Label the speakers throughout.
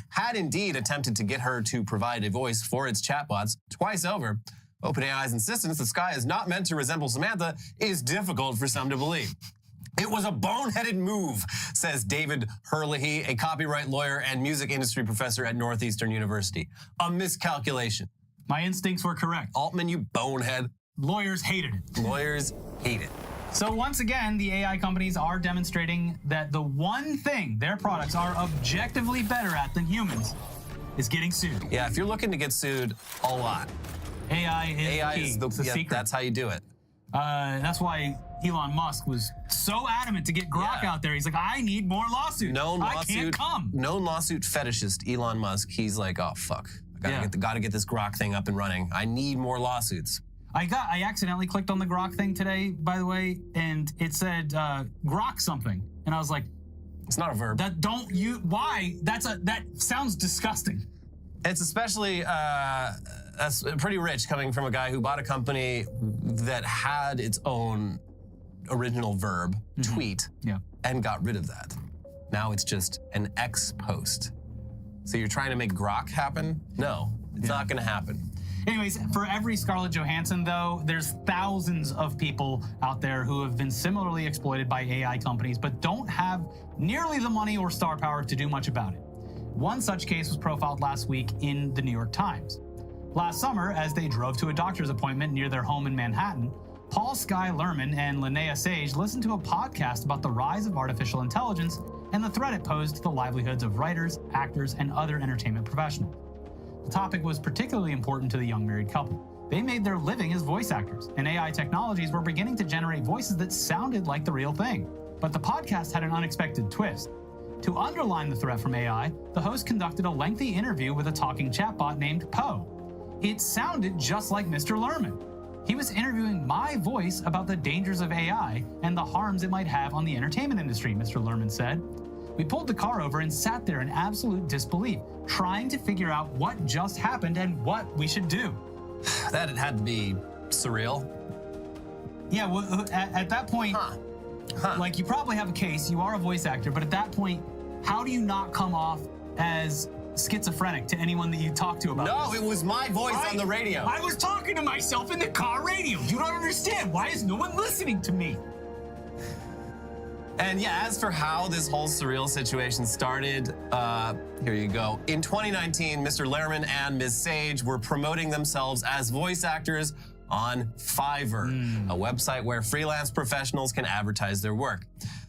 Speaker 1: had indeed attempted to get her to provide a voice for its chatbots twice over. OpenAI's insistence that Sky is not meant to resemble Samantha is difficult for some to believe. It was a boneheaded move, says David Herlihy, a copyright lawyer and music industry professor at Northeastern University. A miscalculation.
Speaker 2: My instincts were correct.
Speaker 1: Altman, you bonehead.
Speaker 2: Lawyers hated it.
Speaker 1: Lawyers hate it.
Speaker 2: So once again, the AI companies are demonstrating that the one thing their products are objectively better at than humans is getting sued.
Speaker 1: Yeah, if you're looking to get sued a lot,
Speaker 2: AI is the secret.
Speaker 1: That's how you do it.
Speaker 2: That's why Elon Musk was so adamant to get Grok out there. He's like, I need more lawsuits. I can't come.
Speaker 1: Known lawsuit fetishist Elon Musk. He's like, oh fuck, I gotta get this Grok thing up and running. I need more lawsuits.
Speaker 2: I accidentally clicked on the Grok thing today, by the way, and it said Grok something, and I was like,
Speaker 1: it's not a verb.
Speaker 2: Why? That sounds disgusting.
Speaker 1: It's especially that's pretty rich coming from a guy who bought a company that had its own original verb, tweet, and got rid of that. Now it's just an X post. So you're trying to make Grok happen? No, it's not going to happen.
Speaker 2: Anyways, for every Scarlett Johansson, though, there's thousands of people out there who have been similarly exploited by AI companies, but don't have nearly the money or star power to do much about it. One such case was profiled last week in the New York Times. Last summer, as they drove to a doctor's appointment near their home in Manhattan, Paul Sky Lerman and Linnea Sage listened to a podcast about the rise of artificial intelligence and the threat it posed to the livelihoods of writers, actors, and other entertainment professionals. The topic was particularly important to the young married couple. They made their living as voice actors, and AI technologies were beginning to generate voices that sounded like the real thing. But the podcast had an unexpected twist. To underline the threat from AI, the host conducted a lengthy interview with a talking chatbot named Poe. It sounded just like Mr. Lerman. He was interviewing my voice about the dangers of AI and the harms it might have on the entertainment industry, Mr. Lerman said. We pulled the car over and sat there in absolute disbelief, trying to figure out what just happened and what we should do.
Speaker 1: That had to be surreal.
Speaker 2: Yeah, well, at that point, like, you probably have a case, you are a voice actor, but at that point, how do you not come off as schizophrenic to anyone that you talk to about
Speaker 1: this? No, it was my voice on the radio.
Speaker 2: I was talking to myself in the car radio. You don't understand. Why is no one listening to me?
Speaker 1: And yeah, as for how this whole surreal situation started, here you go. In 2019, Mr. Lerman and Ms. Sage were promoting themselves as voice actors on Fiverr, a website where freelance professionals can advertise their work.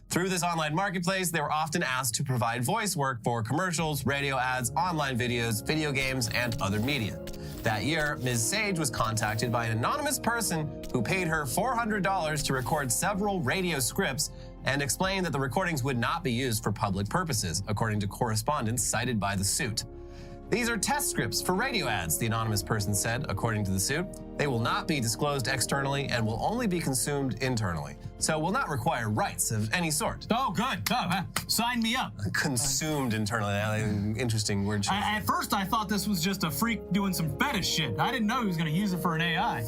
Speaker 1: Through this online marketplace, they were often asked to provide voice work for commercials, radio ads, online videos, video games, and other media. That year, Ms. Sage was contacted by an anonymous person who paid her $400 to record several radio scripts and explained that the recordings would not be used for public purposes, according to correspondence cited by the suit. These are test scripts for radio ads, the anonymous person said, according to the suit. They will not be disclosed externally and will only be consumed internally, so will not require rights of any sort.
Speaker 2: Oh, good. Sign me up.
Speaker 1: Consumed internally. Interesting word choice.
Speaker 2: At first, I thought this was just a freak doing some fetish shit. I didn't know he was going to use it for an AI.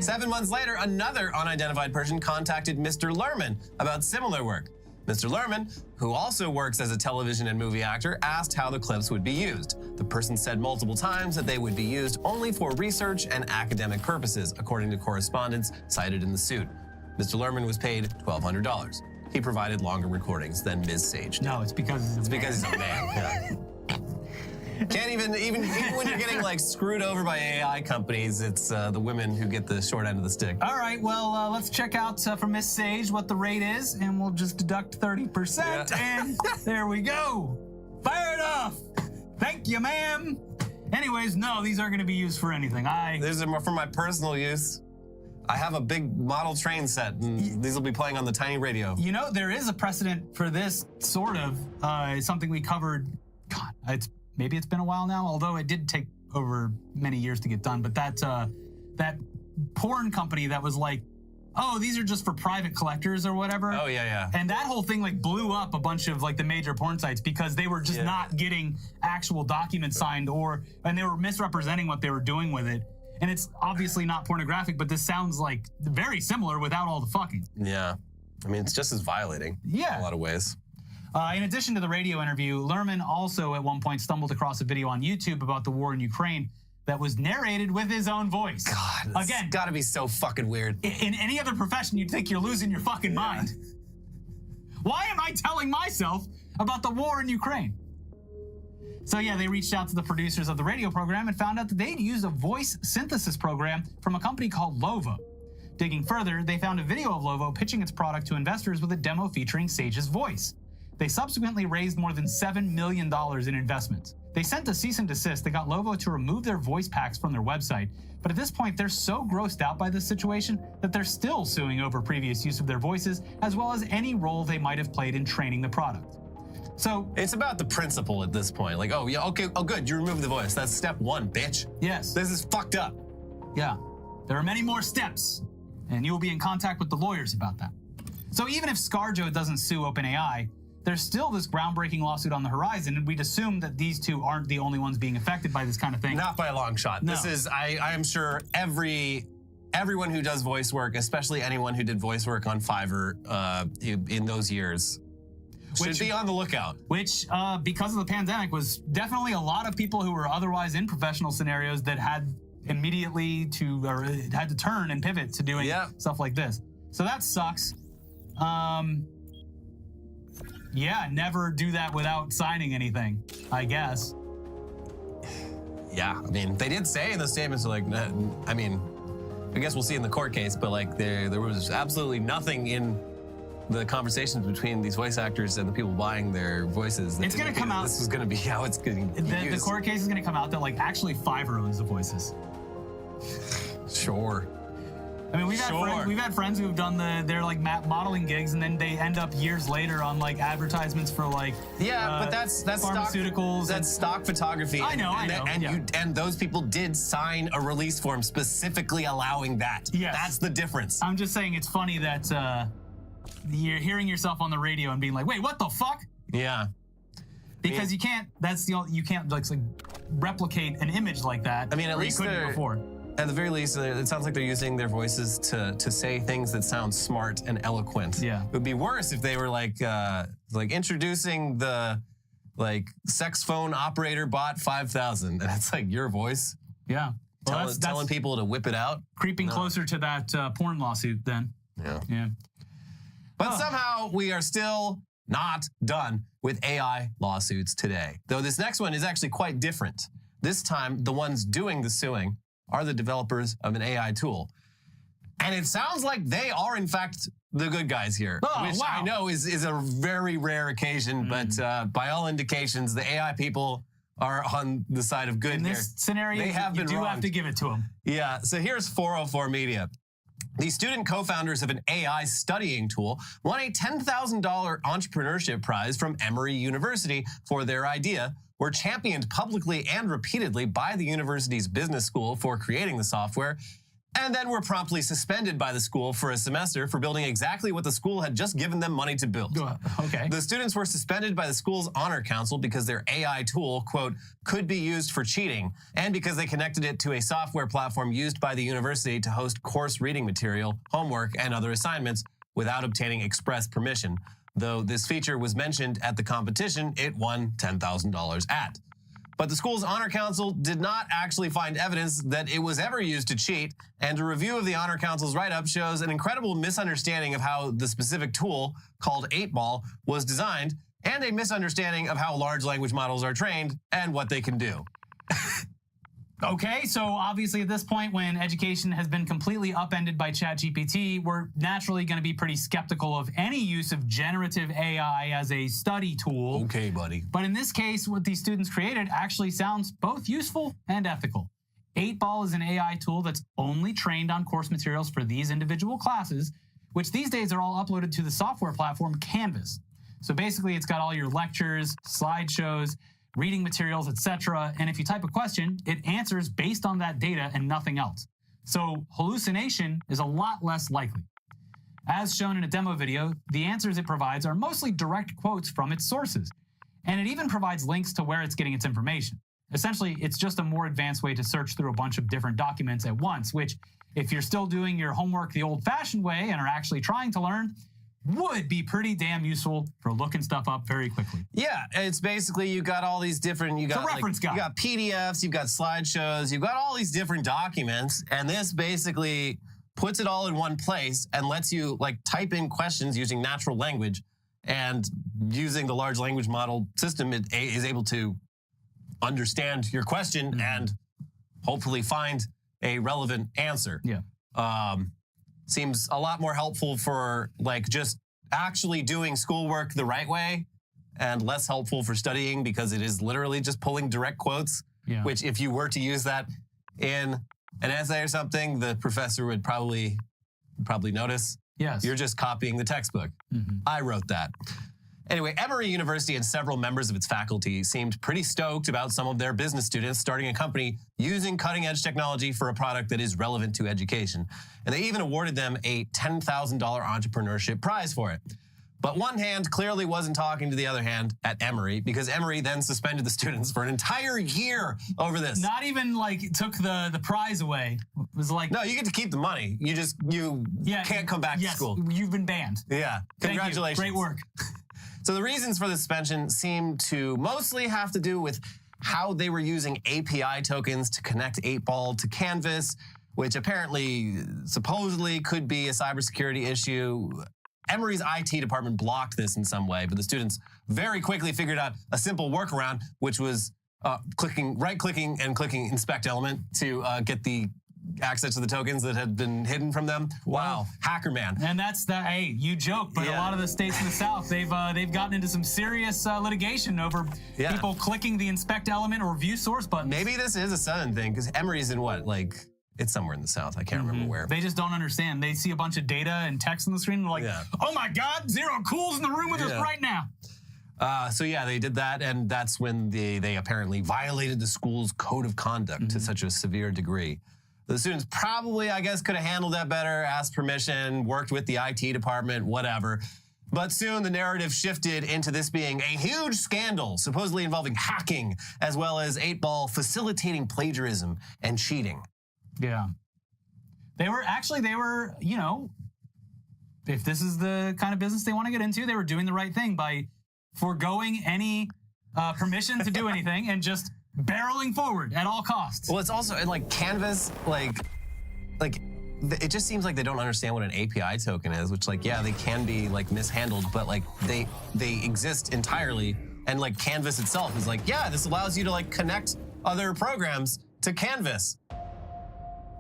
Speaker 1: 7 months later, another unidentified person contacted Mr. Lerman about similar work. Mr. Lerman, who also works as a television and movie actor, asked how the clips would be used. The person said multiple times that they would be used only for research and academic purposes, according to correspondence cited in the suit. Mr. Lerman was paid $1,200. He provided longer recordings than Ms. Sage did.
Speaker 2: No, it's because he's a man.
Speaker 1: Yeah. Can't even when you're getting like screwed over by AI companies, it's the women who get the short end of the stick.
Speaker 2: All right, well, let's check out from Miss Sage what the rate is, and we'll just deduct 30%, and there we go. Fair enough. Thank you, ma'am. Anyways, no, these aren't going to be used for anything.
Speaker 1: These are for my personal use. I have a big model train set, and these will be playing on the tiny radio.
Speaker 2: You know, there is a precedent for this, sort of. Something we covered, God, maybe it's been a while now, although it did take over many years to get done. But that porn company that was like, oh, these are just for private collectors or whatever.
Speaker 1: Oh, yeah.
Speaker 2: And that whole thing like blew up a bunch of like the major porn sites because they were just not getting actual documents signed and they were misrepresenting what they were doing with it. And it's obviously not pornographic, but this sounds like very similar without all the fucking.
Speaker 1: Yeah. I mean, it's just as violating in a lot of ways.
Speaker 2: In addition to the radio interview, Lerman also at one point stumbled across a video on YouTube about the war in Ukraine that was narrated with his own voice.
Speaker 1: God, again, gotta be so fucking weird.
Speaker 2: In any other profession, you'd think you're losing your fucking mind. Why am I telling myself about the war in Ukraine? So yeah, they reached out to the producers of the radio program and found out that they'd used a voice synthesis program from a company called Lovo. Digging further, they found a video of Lovo pitching its product to investors with a demo featuring Sage's voice. They subsequently raised more than $7 million in investments. They sent a cease and desist that got Lovo to remove their voice packs from their website, but at this point they're so grossed out by this situation that they're still suing over previous use of their voices, as well as any role they might have played in training the product. So
Speaker 1: it's about the principle at this point. Like, oh yeah, okay, oh good, you removed the voice. That's step one, bitch.
Speaker 2: Yes.
Speaker 1: This is fucked up.
Speaker 2: Yeah. There are many more steps, and you will be in contact with the lawyers about that. So even if ScarJo doesn't sue OpenAI, there's still this groundbreaking lawsuit on the horizon, and we'd assume that these two aren't the only ones being affected by this kind of thing.
Speaker 1: Not by a long shot.
Speaker 2: No.
Speaker 1: This is, I am sure everyone who does voice work, especially anyone who did voice work on Fiverr in those years, should be on the lookout.
Speaker 2: Which, because of the pandemic, was definitely a lot of people who were otherwise in professional scenarios that had had to turn and pivot to doing stuff like this. So that sucks. Yeah, never do that without signing anything, I guess.
Speaker 1: Yeah, I mean, they did say in the statements, like, I mean, I guess we'll see in the court case, but like there was absolutely nothing in the conversations between these voice actors and the people buying their voices.
Speaker 2: It's going to come out.
Speaker 1: This is going to be how it's going to be used.
Speaker 2: The court case is going to come out that like actually Fiverr owns the voices.
Speaker 1: Sure.
Speaker 2: I mean, we've had friends who've done their like modeling gigs, and then they end up years later on like advertisements for like
Speaker 1: but that's
Speaker 2: pharmaceuticals.
Speaker 1: That's stock photography.
Speaker 2: I know.
Speaker 1: And those people did sign a release form specifically allowing that.
Speaker 2: Yes.
Speaker 1: That's the difference.
Speaker 2: I'm just saying it's funny that you're hearing yourself on the radio and being like, wait, what the fuck?
Speaker 1: Yeah.
Speaker 2: Because you can't. You can't like replicate an image like that.
Speaker 1: I mean, at least
Speaker 2: you couldn't before.
Speaker 1: At the very least, it sounds like they're using their voices to say things that sound smart and eloquent.
Speaker 2: Yeah.
Speaker 1: It would be worse if they were like introducing the sex phone operator bot 5000, and it's like your voice.
Speaker 2: Yeah. Well,
Speaker 1: telling people to whip it out.
Speaker 2: Creeping closer to that porn lawsuit then.
Speaker 1: Yeah.
Speaker 2: Yeah.
Speaker 1: But somehow we are still not done with AI lawsuits today. Though this next one is actually quite different. This time, the ones doing the suing are the developers of an AI tool. And it sounds like they are, in fact, the good guys here, which I know is a very rare occasion, but by all indications, the AI people are on the side of good.
Speaker 2: In this scenario, you have to give it to them.
Speaker 1: Yeah, so here's 404 Media. The student co-founders of an AI studying tool won a $10,000 entrepreneurship prize from Emory University for their idea, were championed publicly and repeatedly by the university's business school for creating the software, and then were promptly suspended by the school for a semester for building exactly what the school had just given them money to build.
Speaker 2: Okay.
Speaker 1: The students were suspended by the school's honor council because their AI tool, quote, could be used for cheating, and because they connected it to a software platform used by the university to host course reading material, homework, and other assignments without obtaining express permission. Though this feature was mentioned at the competition, it won $10,000 at. But the school's honor council did not actually find evidence that it was ever used to cheat, and a review of the honor council's write-up shows an incredible misunderstanding of how the specific tool, called 8-Ball, was designed, and a misunderstanding of how large language models are trained and what they can do.
Speaker 2: Okay, so obviously at this point, when education has been completely upended by ChatGPT, we're naturally going to be pretty skeptical of any use of generative AI as a study tool.
Speaker 1: Okay, buddy.
Speaker 2: But in this case, what these students created actually sounds both useful and ethical. 8-Ball is an AI tool that's only trained on course materials for these individual classes, which these days are all uploaded to the software platform Canvas. So basically, it's got all your lectures, slideshows, reading materials, etc. And if you type a question, it answers based on that data and nothing else. So hallucination is a lot less likely. As shown in a demo video, the answers it provides are mostly direct quotes from its sources. And it even provides links to where it's getting its information. Essentially, it's just a more advanced way to search through a bunch of different documents at once, which, if you're still doing your homework the old-fashioned way and are actually trying to learn, would be pretty damn useful for looking stuff up very quickly.
Speaker 1: Yeah, it's basically you got all these different, you got
Speaker 2: reference guide.
Speaker 1: You got PDFs, you've got slideshows, you've got all these different documents, and this basically puts it all in one place and lets you like type in questions using natural language, and using the large language model system, it is able to understand your question and hopefully find a relevant answer.
Speaker 2: Yeah.
Speaker 1: Seems a lot more helpful for like just actually doing schoolwork the right way, and less helpful for studying because it is literally just pulling direct quotes, which if you were to use that in an essay or something, the professor would probably notice.
Speaker 2: Yes.
Speaker 1: You're just copying the textbook. I wrote that. Anyway, Emory University and several members of its faculty seemed pretty stoked about some of their business students starting a company using cutting-edge technology for a product that is relevant to education. And they even awarded them a $10,000 entrepreneurship prize for it. But one hand clearly wasn't talking to the other hand at Emory, because Emory then suspended the students for an entire year over this.
Speaker 2: Not even like took the prize away. It was like,
Speaker 1: no, you get to keep the money. You can't come back to school.
Speaker 2: You've been banned.
Speaker 1: Yeah, congratulations.
Speaker 2: Great work.
Speaker 1: So the reasons for the suspension seem to mostly have to do with how they were using API tokens to connect 8-Ball to Canvas, which apparently, supposedly could be a cybersecurity issue. Emory's IT department blocked this in some way, but the students very quickly figured out a simple workaround, which was right-clicking and clicking inspect element to get the access to the tokens that had been hidden from them. Wow, hacker man.
Speaker 2: And that's hey, you joke, but a lot of the states in the South, they've gotten into some serious litigation over people clicking the inspect element or view source button.
Speaker 1: Maybe this is a Southern thing, because Emory's in what, like, it's somewhere in the South. I can't remember where.
Speaker 2: They just don't understand. They see a bunch of data and text on the screen and they're like, oh my God, Zero Cool's in the room with us right now.
Speaker 1: So yeah, they did that, and that's when they apparently violated the school's code of conduct to such a severe degree. The students probably, I guess, could have handled that better, asked permission, worked with the IT department, whatever. But soon the narrative shifted into this being a huge scandal, supposedly involving hacking, as well as 8-Ball facilitating plagiarism and cheating.
Speaker 2: Yeah. They were, you know, if this is the kind of business they want to get into, they were doing the right thing by foregoing any permission to do anything and just barreling forward at all costs.
Speaker 1: Well, it's also like Canvas, like it just seems like they don't understand what an API token is, which like, yeah, they can be like mishandled, but like they exist entirely. And like Canvas itself is like, yeah, this allows you to like connect other programs to Canvas.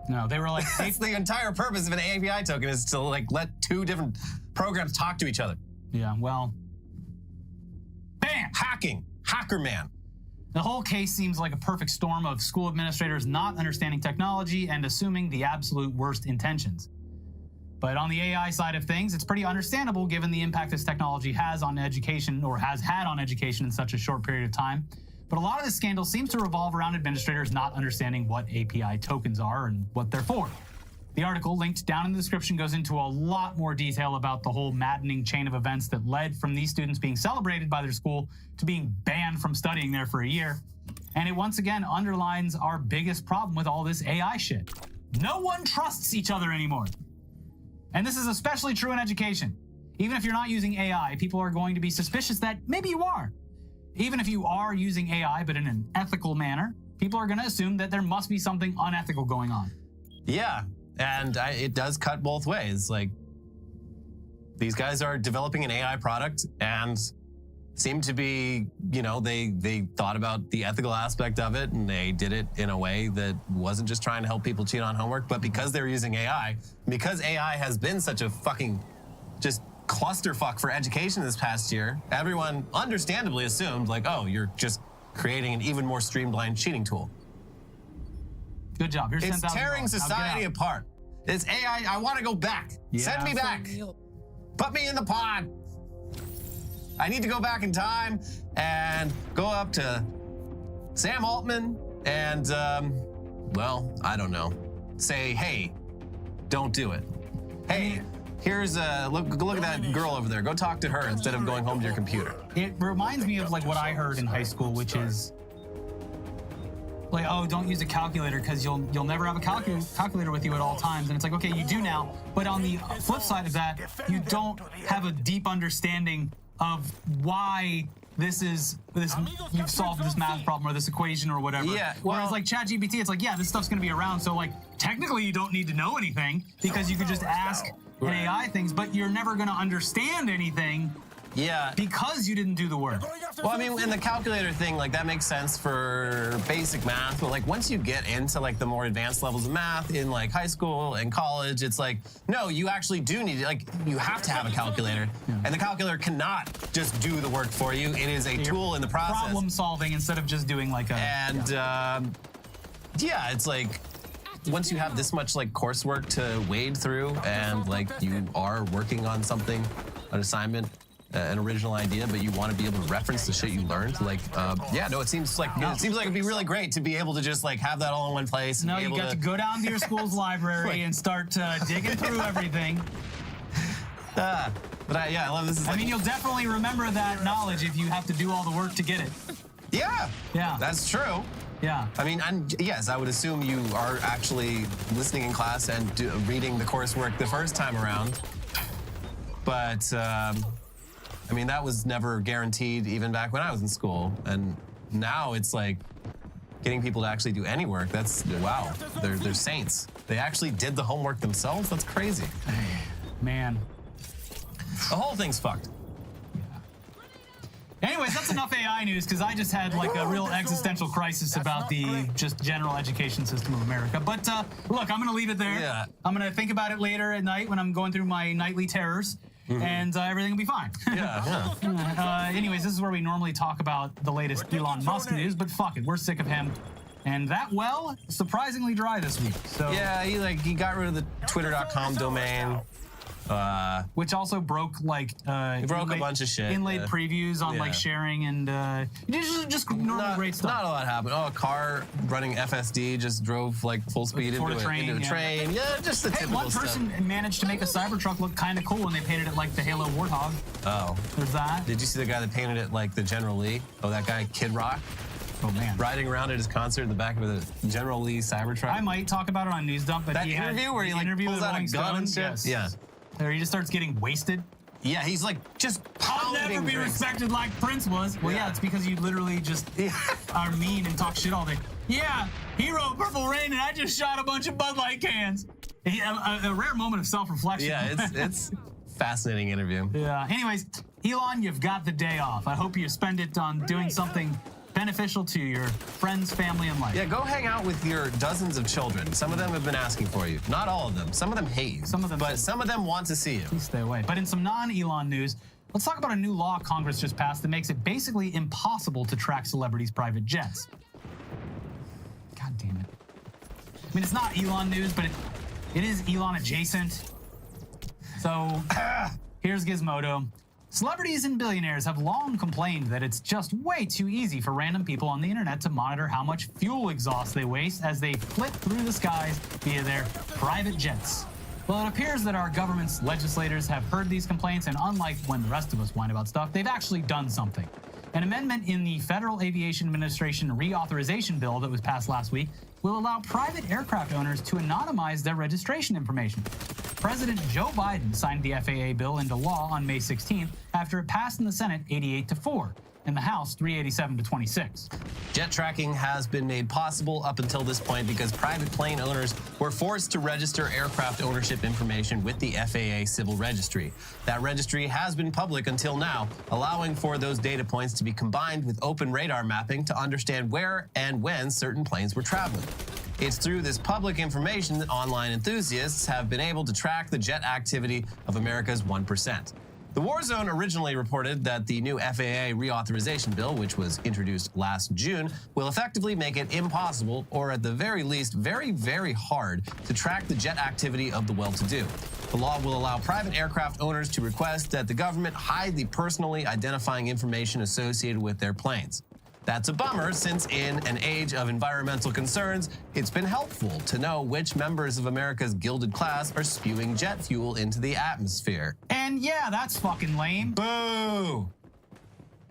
Speaker 2: No, they were like,
Speaker 1: that's the entire purpose of an API token, is to like let two different programs talk to each other.
Speaker 2: Yeah, well, bam,
Speaker 1: hacking, hacker man.
Speaker 2: The whole case seems like a perfect storm of school administrators not understanding technology and assuming the absolute worst intentions. But on the AI side of things, it's pretty understandable given the impact this technology has on education, or has had on education in such a short period of time. But a lot of this scandal seems to revolve around administrators not understanding what API tokens are and what they're for. The article linked down in the description goes into a lot more detail about the whole maddening chain of events that led from these students being celebrated by their school to being banned from studying there for a year. And it once again underlines our biggest problem with all this AI shit. No one trusts each other anymore. And this is especially true in education. Even if you're not using AI, people are going to be suspicious that maybe you are. Even if you are using AI, but in an ethical manner, people are going to assume that there must be something unethical going on.
Speaker 1: Yeah. And it does cut both ways. Like, these guys are developing an AI product and seem to be, you know, they thought about the ethical aspect of it, and they did it in a way that wasn't just trying to help people cheat on homework, but because they were using AI, because AI has been such a fucking just clusterfuck for education this past year, everyone understandably assumed like, oh, you're just creating an even more streamlined cheating tool.
Speaker 2: Good job. Here's
Speaker 1: it's tearing society apart. It's AI. I want to go back. Yeah. Send me back. Put me in the pod. I need to go back in time and go up to Sam Altman and, well, I don't know. Say, hey, don't do it. Hey, here's look at that girl over there. Go talk to her instead of going home to your computer.
Speaker 2: It reminds me of like what I heard in high school, which is like, oh, don't use a calculator because you'll never have a calculator with you at all times. And it's like, okay, you do now. But on the flip side of that, you don't have a deep understanding of why you've solved this math problem or this equation or whatever.
Speaker 1: Yeah.
Speaker 2: Whereas like ChatGPT, it's like, yeah, this stuff's gonna be around. So like technically you don't need to know anything because you could just ask an AI things, but you're never gonna understand anything.
Speaker 1: Yeah.
Speaker 2: Because you didn't do the work.
Speaker 1: Well, I mean, in the calculator thing, like that makes sense for basic math, but like once you get into like the more advanced levels of math in like high school and college, it's like, no, you actually do need, like, you have to have a calculator, and the calculator cannot just do the work for you. It is a tool in the process.
Speaker 2: Problem solving instead of just doing like a.
Speaker 1: And yeah, it's like, once you have this much like coursework to wade through, and like you are working on something, an assignment, an original idea, but you want to be able to reference the shit you learned. Like, yeah, no, it seems like it'd be really great to be able to just like have that all in one place.
Speaker 2: No, you got to go down to your school's library and start digging through everything.
Speaker 1: But yeah, I love this.
Speaker 2: I mean, you'll definitely remember that knowledge if you have to do all the work to get it.
Speaker 1: Yeah, that's true.
Speaker 2: Yeah.
Speaker 1: I mean, yes, I would assume you are actually listening in class and reading the coursework the first time around. But I mean, that was never guaranteed even back when I was in school. And now it's like getting people to actually do any work. That's, wow, they're saints. They actually did the homework themselves? That's crazy.
Speaker 2: Man.
Speaker 1: The whole thing's fucked.
Speaker 2: Anyways, that's enough AI news because I just had like a real existential crisis about the just general education system of America. But look, I'm going to leave it there.
Speaker 1: Yeah.
Speaker 2: I'm going to think about it later at night when I'm going through my nightly terrors. And everything will be fine. Anyways, this is where we normally talk about the latest Elon Musk news, but fuck it, we're sick of him. And that well, surprisingly dry this week. So
Speaker 1: yeah, he got rid of the Twitter.com domain.
Speaker 2: Which also broke like
Speaker 1: a bunch of shit.
Speaker 2: Inlaid previews on like sharing and just normal great stuff.
Speaker 1: Not a lot happened. Oh, a car running FSD just drove like full speed into a train. Yeah, just the typical
Speaker 2: one person managed to make a Cybertruck look kind of cool when they painted it like the Halo Warthog.
Speaker 1: Oh,
Speaker 2: there's that.
Speaker 1: Did you see the guy that painted it like the General Lee? Oh, that guy Kid Rock.
Speaker 2: Oh man,
Speaker 1: riding around at his concert in the back of a General Lee Cybertruck.
Speaker 2: I might talk about it on News Dump, but
Speaker 1: that interview where he like pulls out a gun and shit. Yeah.
Speaker 2: Or he just starts getting wasted.
Speaker 1: Yeah, he's like just pounding.
Speaker 2: I'll never be respected like Prince was. Well, yeah, it's because you literally just are mean and talk shit all day. Yeah, he wrote Purple Rain and I just shot a bunch of Bud Light cans. A rare moment of self-reflection.
Speaker 1: Yeah, it's fascinating interview.
Speaker 2: Yeah. Anyways, Elon, you've got the day off. I hope you spend it on doing something beneficial to your friends, family, and life.
Speaker 1: Yeah, go hang out with your dozens of children. Some of them have been asking for you. Not all of them. Some of them hate you. Some of them want to see you.
Speaker 2: Please stay away. But in some non-Elon news, let's talk about a new law Congress just passed that makes it basically impossible to track celebrities' private jets. God damn it. I mean, it's not Elon news, but it is Elon adjacent. So here's Gizmodo. Celebrities and billionaires have long complained that it's just way too easy for random people on the internet to monitor how much fuel exhaust they waste as they flit through the skies via their private jets. Well, it appears that our government's legislators have heard these complaints, and unlike when the rest of us whine about stuff, they've actually done something. An amendment in the Federal Aviation Administration reauthorization bill that was passed last week will allow private aircraft owners to anonymize their registration information. President Joe Biden signed the FAA bill into law on May 16th after it passed in the Senate 88-4 and the House 387-26.
Speaker 1: Jet tracking has been made possible up until this point because private plane owners were forced to register aircraft ownership information with the FAA Civil Registry. That registry has been public until now, allowing for those data points to be combined with open radar mapping to understand where and when certain planes were traveling. It's through this public information that online enthusiasts have been able to track the jet activity of America's 1%. The War Zone originally reported that the new FAA reauthorization bill, which was introduced last June, will effectively make it impossible, or at the very least, very, very hard to track the jet activity of the well-to-do. The law will allow private aircraft owners to request that the government hide the personally identifying information associated with their planes. That's a bummer, since in an age of environmental concerns, it's been helpful to know which members of America's gilded class are spewing jet fuel into the atmosphere.
Speaker 2: And yeah, that's fucking lame.
Speaker 1: Boo!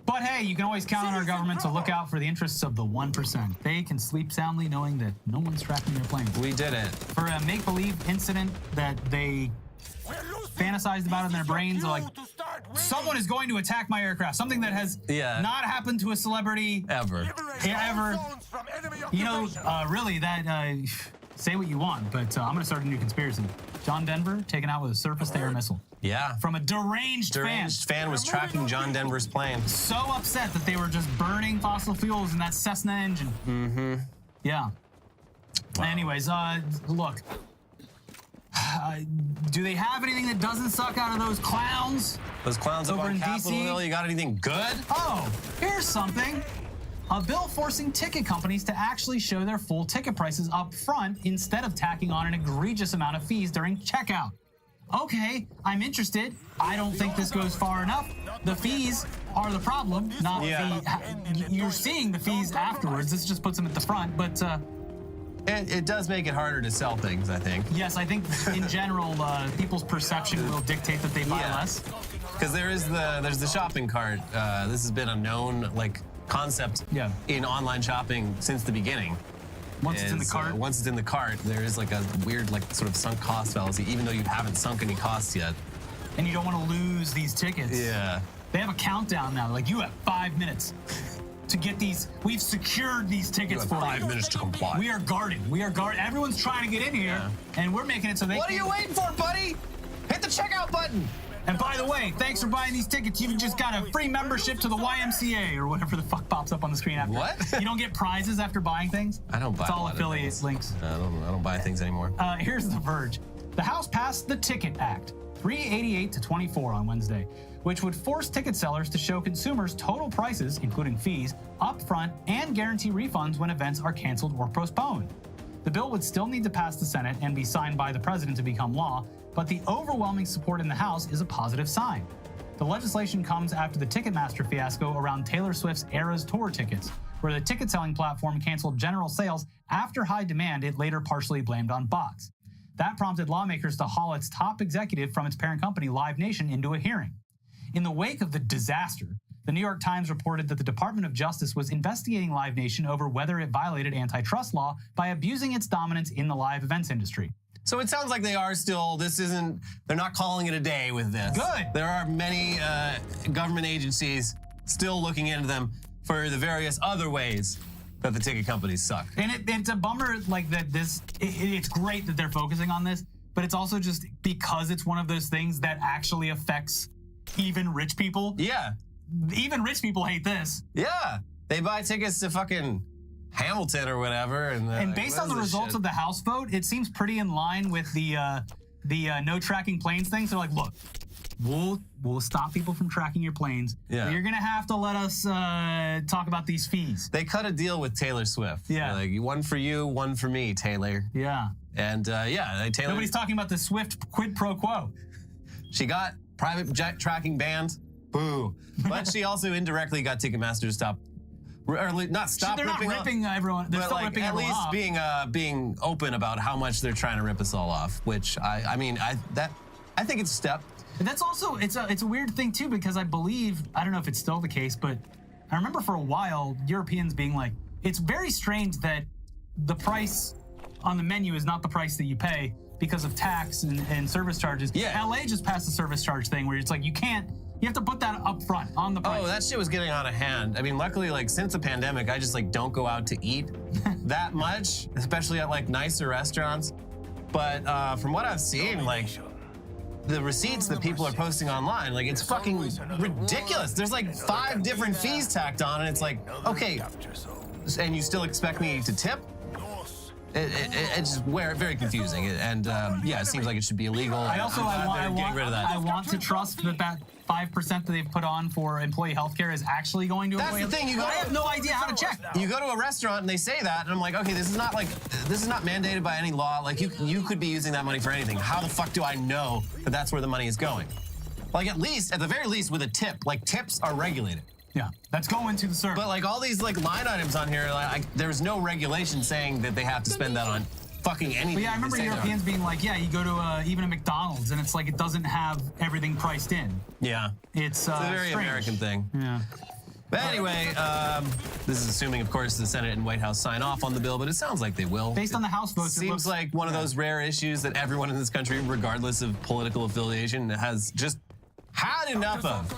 Speaker 2: But hey, you can always count on our government to look out for the interests of the 1%. They can sleep soundly knowing that no one's tracking their planes.
Speaker 1: We did it.
Speaker 2: For a make-believe incident that they fantasized about in their brains, like, someone is going to attack my aircraft. Something that has not happened to a celebrity
Speaker 1: ever.
Speaker 2: You know, really, that, say what you want, but I'm going to start a new conspiracy. John Denver taken out with a surface-to-air missile.
Speaker 1: Yeah.
Speaker 2: From a deranged fan.
Speaker 1: Deranged fan was tracking John Denver's plane.
Speaker 2: So upset that they were just burning fossil fuels in that Cessna engine.
Speaker 1: Mm-hmm.
Speaker 2: Yeah. Wow. Anyways, look. Do they have anything that doesn't suck out of those clowns?
Speaker 1: Those clowns
Speaker 2: over
Speaker 1: up on
Speaker 2: in
Speaker 1: Capitol
Speaker 2: DC?
Speaker 1: Hill, you got anything good?
Speaker 2: Oh, here's something. A bill forcing ticket companies to actually show their full ticket prices up front instead of tacking on an egregious amount of fees during checkout. Okay, I'm interested. I don't think this goes far enough. The fees are the problem, not you're seeing the fees afterwards. This just puts them at the front, but
Speaker 1: it does make it harder to sell things, I think.
Speaker 2: Yes, I think in general, people's perception will dictate that they buy less.
Speaker 1: Because there's the shopping cart. This has been a known concept in online shopping since the beginning.
Speaker 2: Once it's in the cart?
Speaker 1: Once it's in the cart, there is like a weird sort of sunk cost fallacy, even though you haven't sunk any costs yet.
Speaker 2: And you don't want to lose these tickets.
Speaker 1: Yeah.
Speaker 2: They have a countdown now. Like, you have 5 minutes to get these. We've secured these tickets for you.
Speaker 1: 5 minutes to comply.
Speaker 2: We are guarded. We are guarded. Everyone's trying to get in here, and we're making it so they
Speaker 1: What are you waiting for, buddy? Hit the checkout button.
Speaker 2: And by the way, thanks for buying these tickets. You've just got a free membership to the YMCA or whatever the fuck pops up on the screen after.
Speaker 1: What?
Speaker 2: You don't get prizes after buying things?
Speaker 1: I don't buy
Speaker 2: It's all affiliate links.
Speaker 1: I don't buy things anymore.
Speaker 2: Here's The Verge. The House passed the Ticket Act, 388 to 24 on Wednesday, which would force ticket sellers to show consumers total prices, including fees, up front and guarantee refunds when events are canceled or postponed. The bill would still need to pass the Senate and be signed by the president to become law, but the overwhelming support in the House is a positive sign. The legislation comes after the Ticketmaster fiasco around Taylor Swift's Eras Tour tickets, where the ticket-selling platform canceled general sales after high demand it later partially blamed on bots. That prompted lawmakers to haul its top executive from its parent company, Live Nation, into a hearing. In the wake of the disaster, the New York Times reported that the Department of Justice was investigating Live Nation over whether it violated antitrust law by abusing its dominance in the live events industry.
Speaker 1: So it sounds like they are still, they're not calling it a day with this.
Speaker 2: Good.
Speaker 1: There are many government agencies still looking into them for the various other ways that the ticket companies suck.
Speaker 2: And it's a bummer that it's great that they're focusing on this, but it's also just because it's one of those things that actually affects even rich people.
Speaker 1: Yeah.
Speaker 2: Even rich people hate this.
Speaker 1: Yeah. They buy tickets to fucking Hamilton or whatever.
Speaker 2: And based on the results of the House vote, it seems pretty in line with the no tracking planes thing. So like, look, we'll stop people from tracking your planes.
Speaker 1: Yeah.
Speaker 2: But you're going to have to let us talk about these fees.
Speaker 1: They cut a deal with Taylor Swift.
Speaker 2: Yeah.
Speaker 1: Like, one for you, one for me, Taylor.
Speaker 2: Yeah.
Speaker 1: And Taylor.
Speaker 2: Nobody's talking about the Swift quid pro quo.
Speaker 1: She got private jet tracking banned. Boo. But she also indirectly got Ticketmaster to stop, or not stop
Speaker 2: They're
Speaker 1: ripping
Speaker 2: not ripping everyone. They're still ripping
Speaker 1: at
Speaker 2: everyone
Speaker 1: least
Speaker 2: off.
Speaker 1: being open about how much they're trying to rip us all off. Which I think it's a step.
Speaker 2: And that's also it's a weird thing too, because I don't know if it's still the case, but I remember for a while Europeans being like, it's very strange that the price on the menu is not the price that you pay because of tax and service charges.
Speaker 1: Yeah.
Speaker 2: LA just passed a service charge thing where it's like you have to put that up front on the price.
Speaker 1: Oh, that shit was getting out of hand. I mean, luckily, since the pandemic, I just don't go out to eat that much, especially at nicer restaurants. But from what I've seen, the receipts that people are posting online, it's fucking ridiculous. There's 5 different fees tacked on, and it's okay, and you still expect me to tip? It's just very confusing, and it seems like it should be illegal.
Speaker 2: I
Speaker 1: getting rid of that.
Speaker 2: I want to trust that 5% that they've put on for employee healthcare is actually going to.
Speaker 1: That's the thing.
Speaker 2: I have no idea how to check.
Speaker 1: You go to a restaurant and they say that, and I'm like, okay, this is not mandated by any law. You could be using that money for anything. How the fuck do I know that that's where the money is going? At the very least, with a tip. Tips are regulated.
Speaker 2: Yeah, that's going to the server.
Speaker 1: But all these line items on here, there's no regulation saying that they have to spend that on fucking anything.
Speaker 2: But yeah, I remember Europeans being like, you go to even a McDonald's and it's it doesn't have everything priced in.
Speaker 1: Yeah.
Speaker 2: It's
Speaker 1: a very
Speaker 2: strange.
Speaker 1: American thing.
Speaker 2: Yeah.
Speaker 1: But anyway, this is assuming, of course, the Senate and White House sign off on the bill, but it sounds like they will.
Speaker 2: Based on the House votes, it
Speaker 1: seems
Speaker 2: looks
Speaker 1: like one of those rare issues that everyone in this country, regardless of political affiliation, has just had enough of.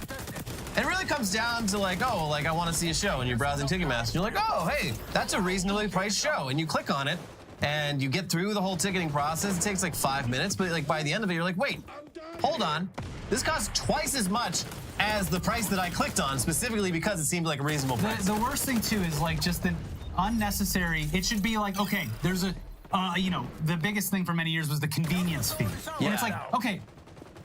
Speaker 1: It really comes down to like, oh, like I want to see a show, and you're browsing Ticketmaster, and you're like, oh, hey, that's a reasonably priced show, and you click on it, and you get through the whole ticketing process. It takes like 5 minutes, but like by the end of it, you're like, wait, hold on, this costs twice as much as the price that I clicked on, specifically because it seemed like a reasonable price.
Speaker 2: The worst thing too is like just an unnecessary. It should be like, okay, there's a, the biggest thing for many years was the convenience fee.
Speaker 1: Yeah.
Speaker 2: And it's like, okay,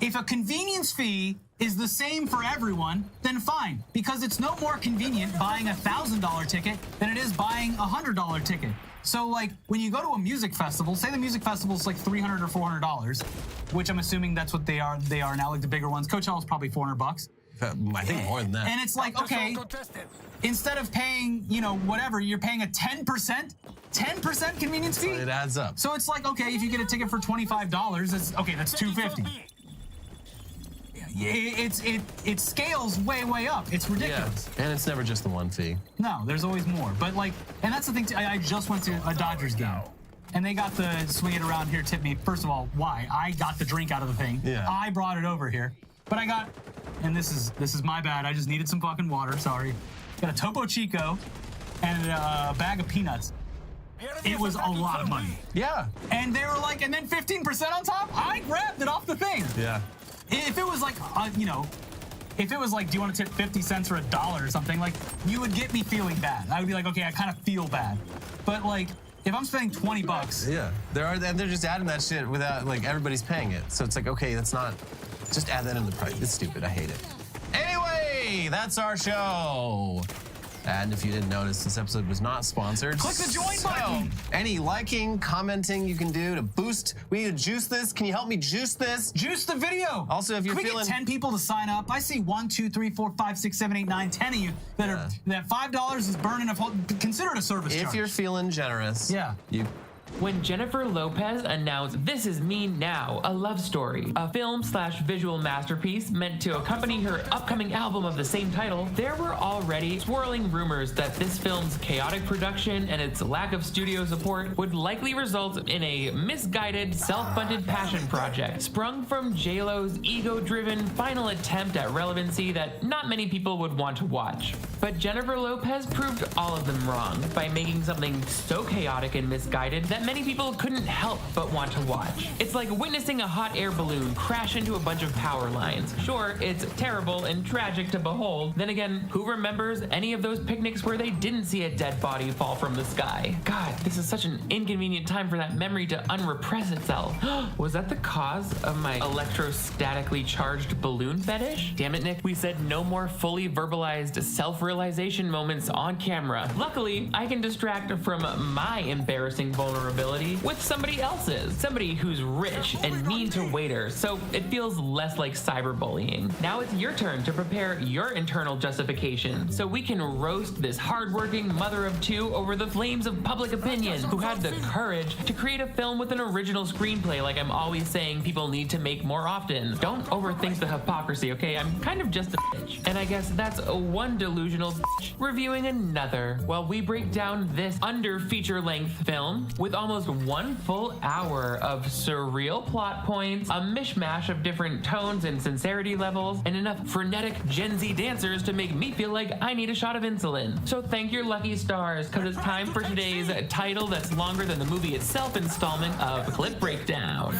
Speaker 2: if a convenience fee is the same for everyone, then fine, because it's no more convenient buying a $1,000 ticket than it is buying a $100 ticket. So like when you go to a music festival, say the music festival is like $300 or $400, which I'm assuming that's what they are now, like the bigger ones. Coachella's probably $400.
Speaker 1: I think more than that.
Speaker 2: And it's like, okay, instead of paying, whatever, you're paying a 10% convenience fee.
Speaker 1: So it adds up.
Speaker 2: So it's like, okay, if you get a ticket for $25, that's $250. It scales way up. It's ridiculous.
Speaker 1: Yeah. And it's never just the one fee.
Speaker 2: No, there's always more. But like, and that's the thing too, I just went to a Dodgers game. And they got the swing it around here tip me. First of all, why? I got the drink out of the thing.
Speaker 1: Yeah.
Speaker 2: I brought it over here. But I got, and this is my bad. I just needed some fucking water. Sorry. Got a Topo Chico and a bag of peanuts. It was a lot of money.
Speaker 1: Yeah.
Speaker 2: And they were like, and then 15% on top. I grabbed it off the thing.
Speaker 1: Yeah.
Speaker 2: If it was like, if it was like, do you want to tip 50 cents or $1 or something? Like, you would get me feeling bad. I would be like, okay, I kind of feel bad. But like, if I'm spending $20,
Speaker 1: yeah, and they're just adding that shit without like everybody's paying it. So it's like, okay, that's not. Just add that in the price. It's stupid. I hate it. Anyway, that's our show. And if you didn't notice, this episode was not sponsored.
Speaker 2: Click the join button.
Speaker 1: Any liking, commenting you can do to boost. We need to juice this. Can you help me juice this?
Speaker 2: Juice the video.
Speaker 1: Also, if you're
Speaker 2: Can we
Speaker 1: feeling
Speaker 2: get 10 people to sign up? I see 1, 2, 3, 4, 5, 6, 7, 8, 9, 10 of you that $5 is burning. Consider it a service charge.
Speaker 1: If you're feeling generous,
Speaker 3: When Jennifer Lopez announced This Is Me Now, a love story, a film/visual masterpiece meant to accompany her upcoming album of the same title, there were already swirling rumors that this film's chaotic production and its lack of studio support would likely result in a misguided, self-funded passion project sprung from J-Lo's ego-driven final attempt at relevancy that not many people would want to watch. But Jennifer Lopez proved all of them wrong by making something so chaotic and misguided that many people couldn't help but want to watch. It's like witnessing a hot air balloon crash into a bunch of power lines. Sure, it's terrible and tragic to behold. Then again, who remembers any of those picnics where they didn't see a dead body fall from the sky? God, this is such an inconvenient time for that memory to unrepress itself. Was that the cause of my electrostatically charged balloon fetish? Damn it, Nick, we said no more fully verbalized self-realization moments on camera. Luckily, I can distract from my embarrassing vulnerability with somebody else's. Somebody who's rich and mean to waiters, so it feels less like cyberbullying. Now it's your turn to prepare your internal justification so we can roast this hardworking mother of two over the flames of public opinion who had the courage to create a film with an original screenplay like I'm always saying people need to make more often. Don't overthink the hypocrisy, okay? I'm kind of just a bitch. And I guess that's one delusional bitch reviewing another while we break down this under feature-length film with almost 1 full hour of surreal plot points, a mishmash of different tones and sincerity levels, and enough frenetic Gen Z dancers to make me feel like I need a shot of insulin. So thank your lucky stars, because it's time for today's title that's longer than the movie itself installment of Clip Breakdown.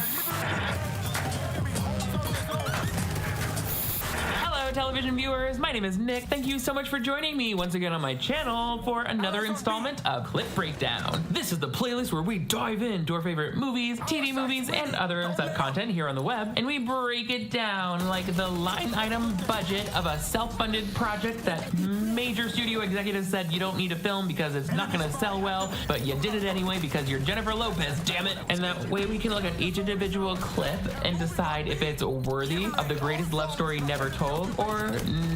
Speaker 3: Television viewers, my name is Nick. Thank you so much for joining me once again on my channel for another installment of Clip Breakdown. This is the playlist where we dive into our favorite movies, TV movies, and other content here on the web, and we break it down like the line item budget of a self-funded project that major studio executives said you don't need to film because it's not gonna sell well, but you did it anyway because you're Jennifer Lopez, damn it. And that way we can look at each individual clip and decide if it's worthy of the greatest love story never told, or or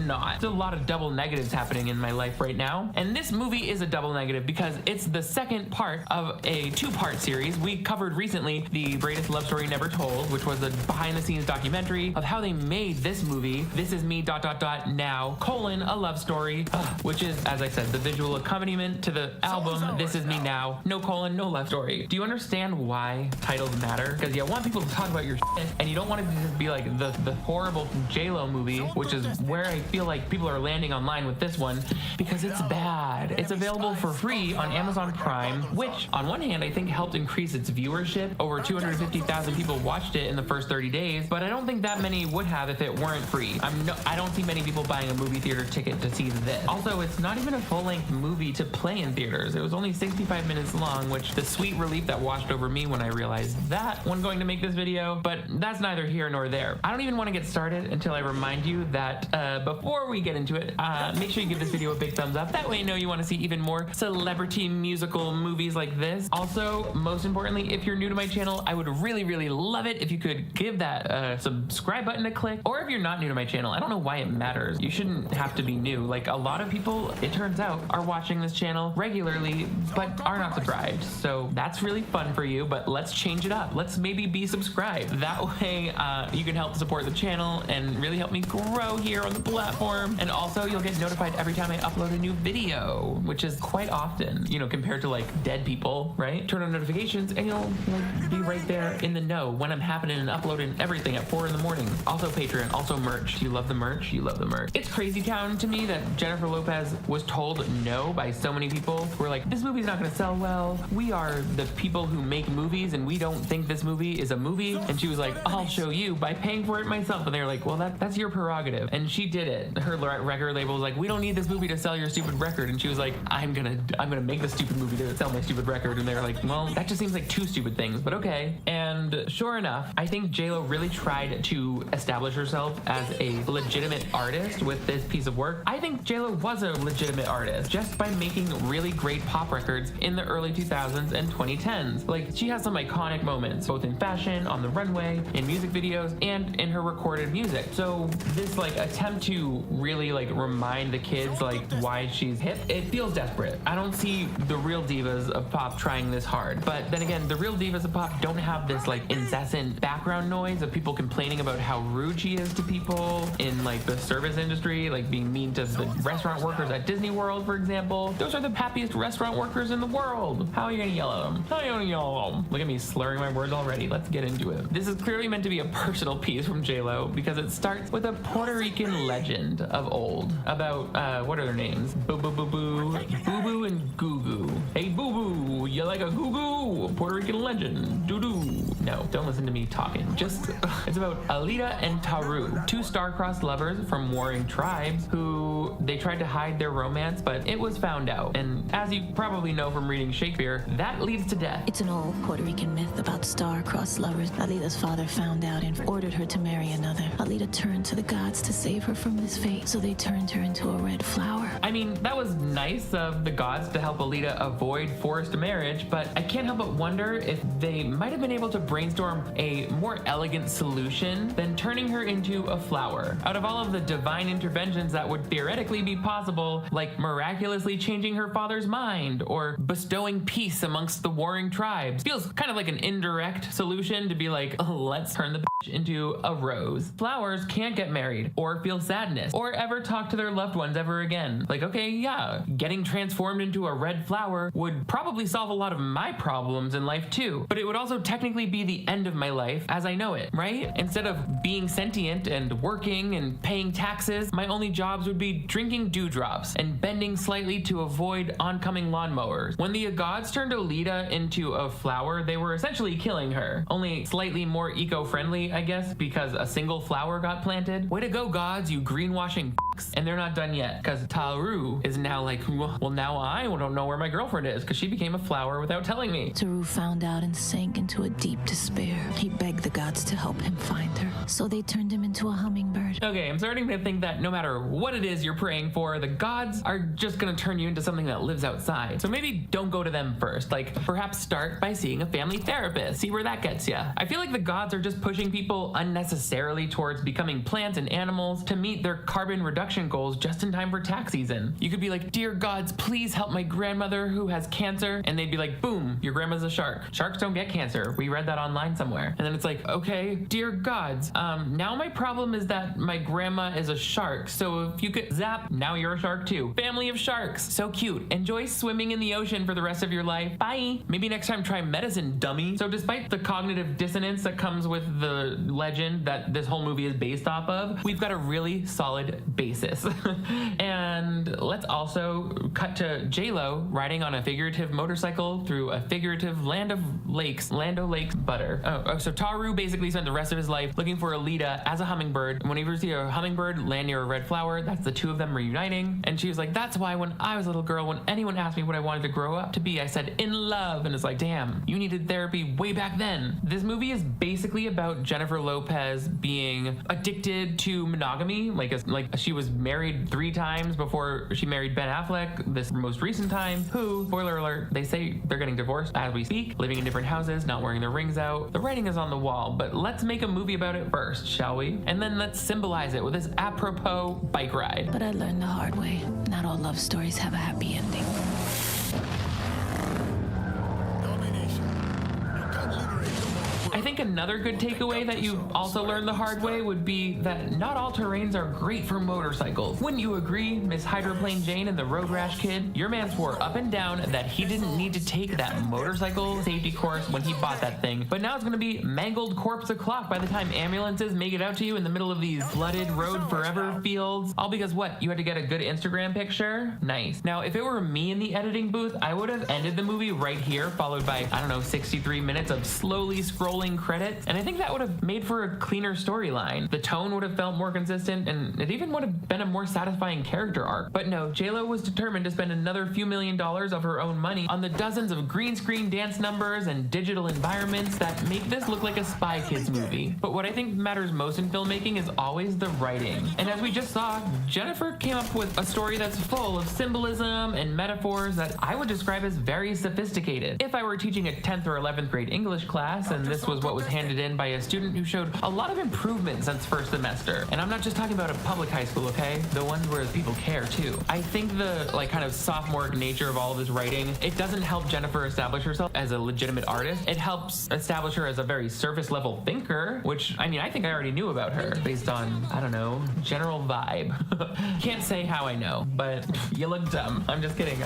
Speaker 3: not. There's a lot of double negatives happening in my life right now, and this movie is a double negative because it's the second part of a two-part series. We covered recently The Greatest Love Story Never Told, which was a behind-the-scenes documentary of how they made this movie, This Is Me ... Now, a love story, which is, as I said, the visual accompaniment to the album This Is Me Now, no love story. Do you understand why titles matter? Because you want people to talk about your shit, and you don't want it to just be like the horrible J-Lo movie, which is where I feel like people are landing online with this one, because it's bad. It's available for free on Amazon Prime, which on one hand I think helped increase its viewership. Over 250,000 people watched it in the first 30 days, but I don't think that many would have if it weren't free. I don't see many people buying a movie theater ticket to see this. Also, it's not even a full-length movie to play in theaters. It was only 65 minutes long, which the sweet relief that washed over me when I realized that when going to make this video, but that's neither here nor there. I don't even want to get started until I remind you that before we get into it, make sure you give this video a big thumbs up. That way I know you want to see even more celebrity musical movies like this. Also, most importantly, if you're new to my channel, I would really, really love it if you could give that subscribe button a click. Or if you're not new to my channel, I don't know why it matters. You shouldn't have to be new. Like, a lot of people, it turns out, are watching this channel regularly, but are not subscribed. So that's really fun for you, but let's change it up. Let's maybe be subscribed. That way you can help support the channel and really help me grow here on the platform. And also, you'll get notified every time I upload a new video, which is quite often, you know, compared to like dead people, right? Turn on notifications and you'll be right there in the know when I'm happening and uploading everything at 4 in the morning. Also Patreon, also merch. Do you love the merch? You love the merch. It's crazy town to me that Jennifer Lopez was told no by so many people who are like, this movie's not gonna sell well. We are the people who make movies and we don't think this movie is a movie. And she was like, I'll show you by paying for it myself. And they were like, well, that's your prerogative. And she did it. Her record label was like, we don't need this movie to sell your stupid record. And she was like, I'm gonna make the stupid movie to sell my stupid record. And they were like, well, that just seems like two stupid things, but okay. And sure enough, I think J-Lo really tried to establish herself as a legitimate artist with this piece of work. I think J-Lo was a legitimate artist just by making really great pop records in the early 2000s and 2010s. Like, she has some iconic moments, both in fashion, on the runway, in music videos, and in her recorded music. So this like attempt to really like remind the kids like why she's hip, it feels desperate. I don't see the real divas of pop trying this hard. But then again, the real divas of pop don't have this like incessant background noise of people complaining about how rude she is to people in like the service industry, like being mean to the restaurant workers at Disney World, for example. Those are the happiest restaurant workers in the world. How are you gonna yell at them? How are you gonna yell at them? Look at me slurring my words already. Let's get into it. This is clearly meant to be a personal piece from J-Lo because it starts with a Puerto Rican legend of old about, what are their names? Boo Boo Boo Boo, Boo Boo and Goo Goo. Hey Boo Boo, you like a Goo Goo? Puerto Rican legend, doo doo. No, don't listen to me talking. Just, it's about Alita and Taru, two star-crossed lovers from warring tribes who they tried to hide their romance, but it was found out. And as you probably know from reading Shakespeare, that leads to death.
Speaker 4: It's an old Puerto Rican myth about star-crossed lovers. Alita's father found out and ordered her to marry another. Alita turned to the gods to save her from this fate, so they turned her into a red flower.
Speaker 3: I mean, that was nice of the gods to help Alita avoid forced marriage, but I can't help but wonder if they might have been able to brainstorm a more elegant solution than turning her into a flower. Out of all of the divine interventions that would theoretically be possible, like miraculously changing her father's mind or bestowing peace amongst the warring tribes, feels kind of like an indirect solution to be like, oh, let's turn the bitch into a rose. Flowers can't get married or feel sadness or ever talk to their loved ones ever again. Like, okay, yeah, getting transformed into a red flower would probably solve a lot of my problems in life too, but it would also technically be the end of my life as I know it, right? Instead of being sentient and working and paying taxes, my only jobs would be drinking dewdrops and bending slightly to avoid oncoming lawnmowers. When the gods turned Alita into a flower, they were essentially killing her, only slightly more eco-friendly, I guess, because a single flower got planted. Way to go, gods, you greenwashing f***s. sharks. And they're not done yet because Taru is now like, well, now I don't know where my girlfriend is because she became a flower without telling me.
Speaker 4: Taru found out and sank into a deep despair. He begged the gods to help him find her, so they turned him into a hummingbird.
Speaker 3: Okay, I'm starting to think that no matter what it is you're praying for, the gods are just gonna turn you into something that lives outside. So maybe don't go to them first. Like, perhaps start by seeing a family therapist. See where that gets you. I feel like the gods are just pushing people unnecessarily towards becoming plants and animals to meet their carbon reduction goals just in time for tax season. You could be like, dear gods, please help my grandmother who has cancer. And they'd be like, boom, your grandma's a shark. Sharks don't get cancer. We read that online somewhere. And then it's like, okay, dear gods, now my problem is that my grandma is a shark. So if you could zap, now you're a shark too. Family of sharks. So cute. Enjoy swimming in the ocean for the rest of your life. Bye. Maybe next time try medicine, dummy. So despite the cognitive dissonance that comes with the legend that this whole movie is based off of, we've got a really solid basis. And let's also cut to J-Lo riding on a figurative motorcycle through a figurative land of lakes, Lando Lakes butter. So Taru basically spent the rest of his life looking for Alita as a hummingbird. Whenever you see a hummingbird land near a red flower, that's the two of them reuniting. And she was like, that's why when I was a little girl, when anyone asked me what I wanted to grow up to be, I said, in love. And it's like, damn, you needed therapy way back then. This movie is basically about Jennifer Lopez being addicted to monogamy. Like she was married 3 times before she married Ben Affleck, this most recent time, who, spoiler alert, they say they're getting divorced as we speak, living in different houses, not wearing their rings out. The writing is on the wall, but let's make a movie about it first, shall we? And then let's symbolize it with this apropos bike ride.
Speaker 4: But I learned the hard way. Not all love stories have a happy ending.
Speaker 3: I think another good takeaway that you also learned the hard way would be that not all terrains are great for motorcycles. Wouldn't you agree, Miss Hydroplane Jane and the Road Rash Kid? Your man swore up and down that he didn't need to take that motorcycle safety course when he bought that thing, but now it's gonna be mangled corpse o'clock by the time ambulances make it out to you in the middle of these flooded road forever fields. All because what? You had to get a good Instagram picture? Nice. Now, if it were me in the editing booth, I would have ended the movie right here, followed by, I don't know, 63 minutes of slowly scrolling credits, and I think that would have made for a cleaner storyline. The tone would have felt more consistent, and it even would have been a more satisfying character arc. But no, J-Lo was determined to spend another few $1 million of her own money on the dozens of green screen dance numbers and digital environments that make this look like a Spy Kids movie. But what I think matters most in filmmaking is always the writing. And as we just saw, Jennifer came up with a story that's full of symbolism and metaphors that I would describe as very sophisticated. If I were teaching a 10th or 11th grade English class and this was what was handed in by a student who showed a lot of improvement since first semester, and I'm not just talking about a public high school, okay? The ones where people care too. I think the kind of sophomoric nature of all of this writing, it doesn't help Jennifer establish herself as a legitimate artist. It helps establish her as a very surface level thinker, which I mean, I think I already knew about her based on, I don't know, general vibe. Can't say how I know, but you look dumb. I'm just kidding.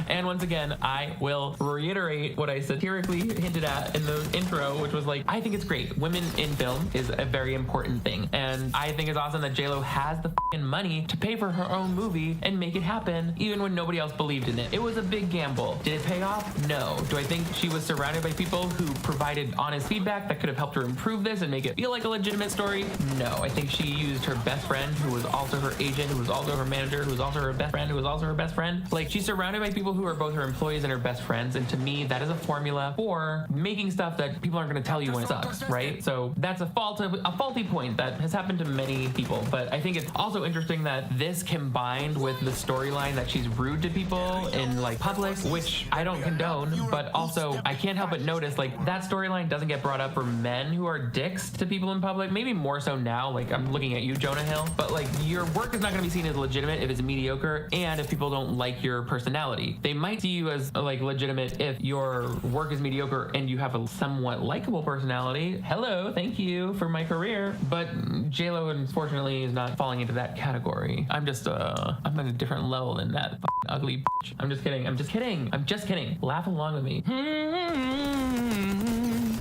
Speaker 3: And once again, I will reiterate what I satirically hinted at in the intro, which was like, I think it's great. Women in film is a very important thing. And I think it's awesome that J-Lo has the f***ing money to pay for her own movie and make it happen, even when nobody else believed in it. It was a big gamble. Did it pay off? No. Do I think she was surrounded by people who provided honest feedback that could have helped her improve this and make it feel like a legitimate story? No. I think she used her best friend, who was also her agent, who was also her manager, who was also her best friend, who was also her best friend. Like, she's surrounded by people who are both her employees and her best friends. And to me, that is a formula for making stuff that people aren't going to tell you when it sucks, right? So that's a faulty point that has happened to many people. But I think it's also interesting that this combined with the storyline that she's rude to people in public, which I don't condone, but also I can't help but notice that storyline doesn't get brought up for men who are dicks to people in public. Maybe more so now. I'm looking at you, Jonah Hill, but your work is not going to be seen as legitimate if it's mediocre and if people don't like your personality. They might see you as legitimate if your work is mediocre and you have a somewhat likable personality. Hello, thank you for my career. But J-Lo, unfortunately, is not falling into that category. I'm just, I'm at a different level than that ugly bitch. I'm just kidding. Laugh along with me.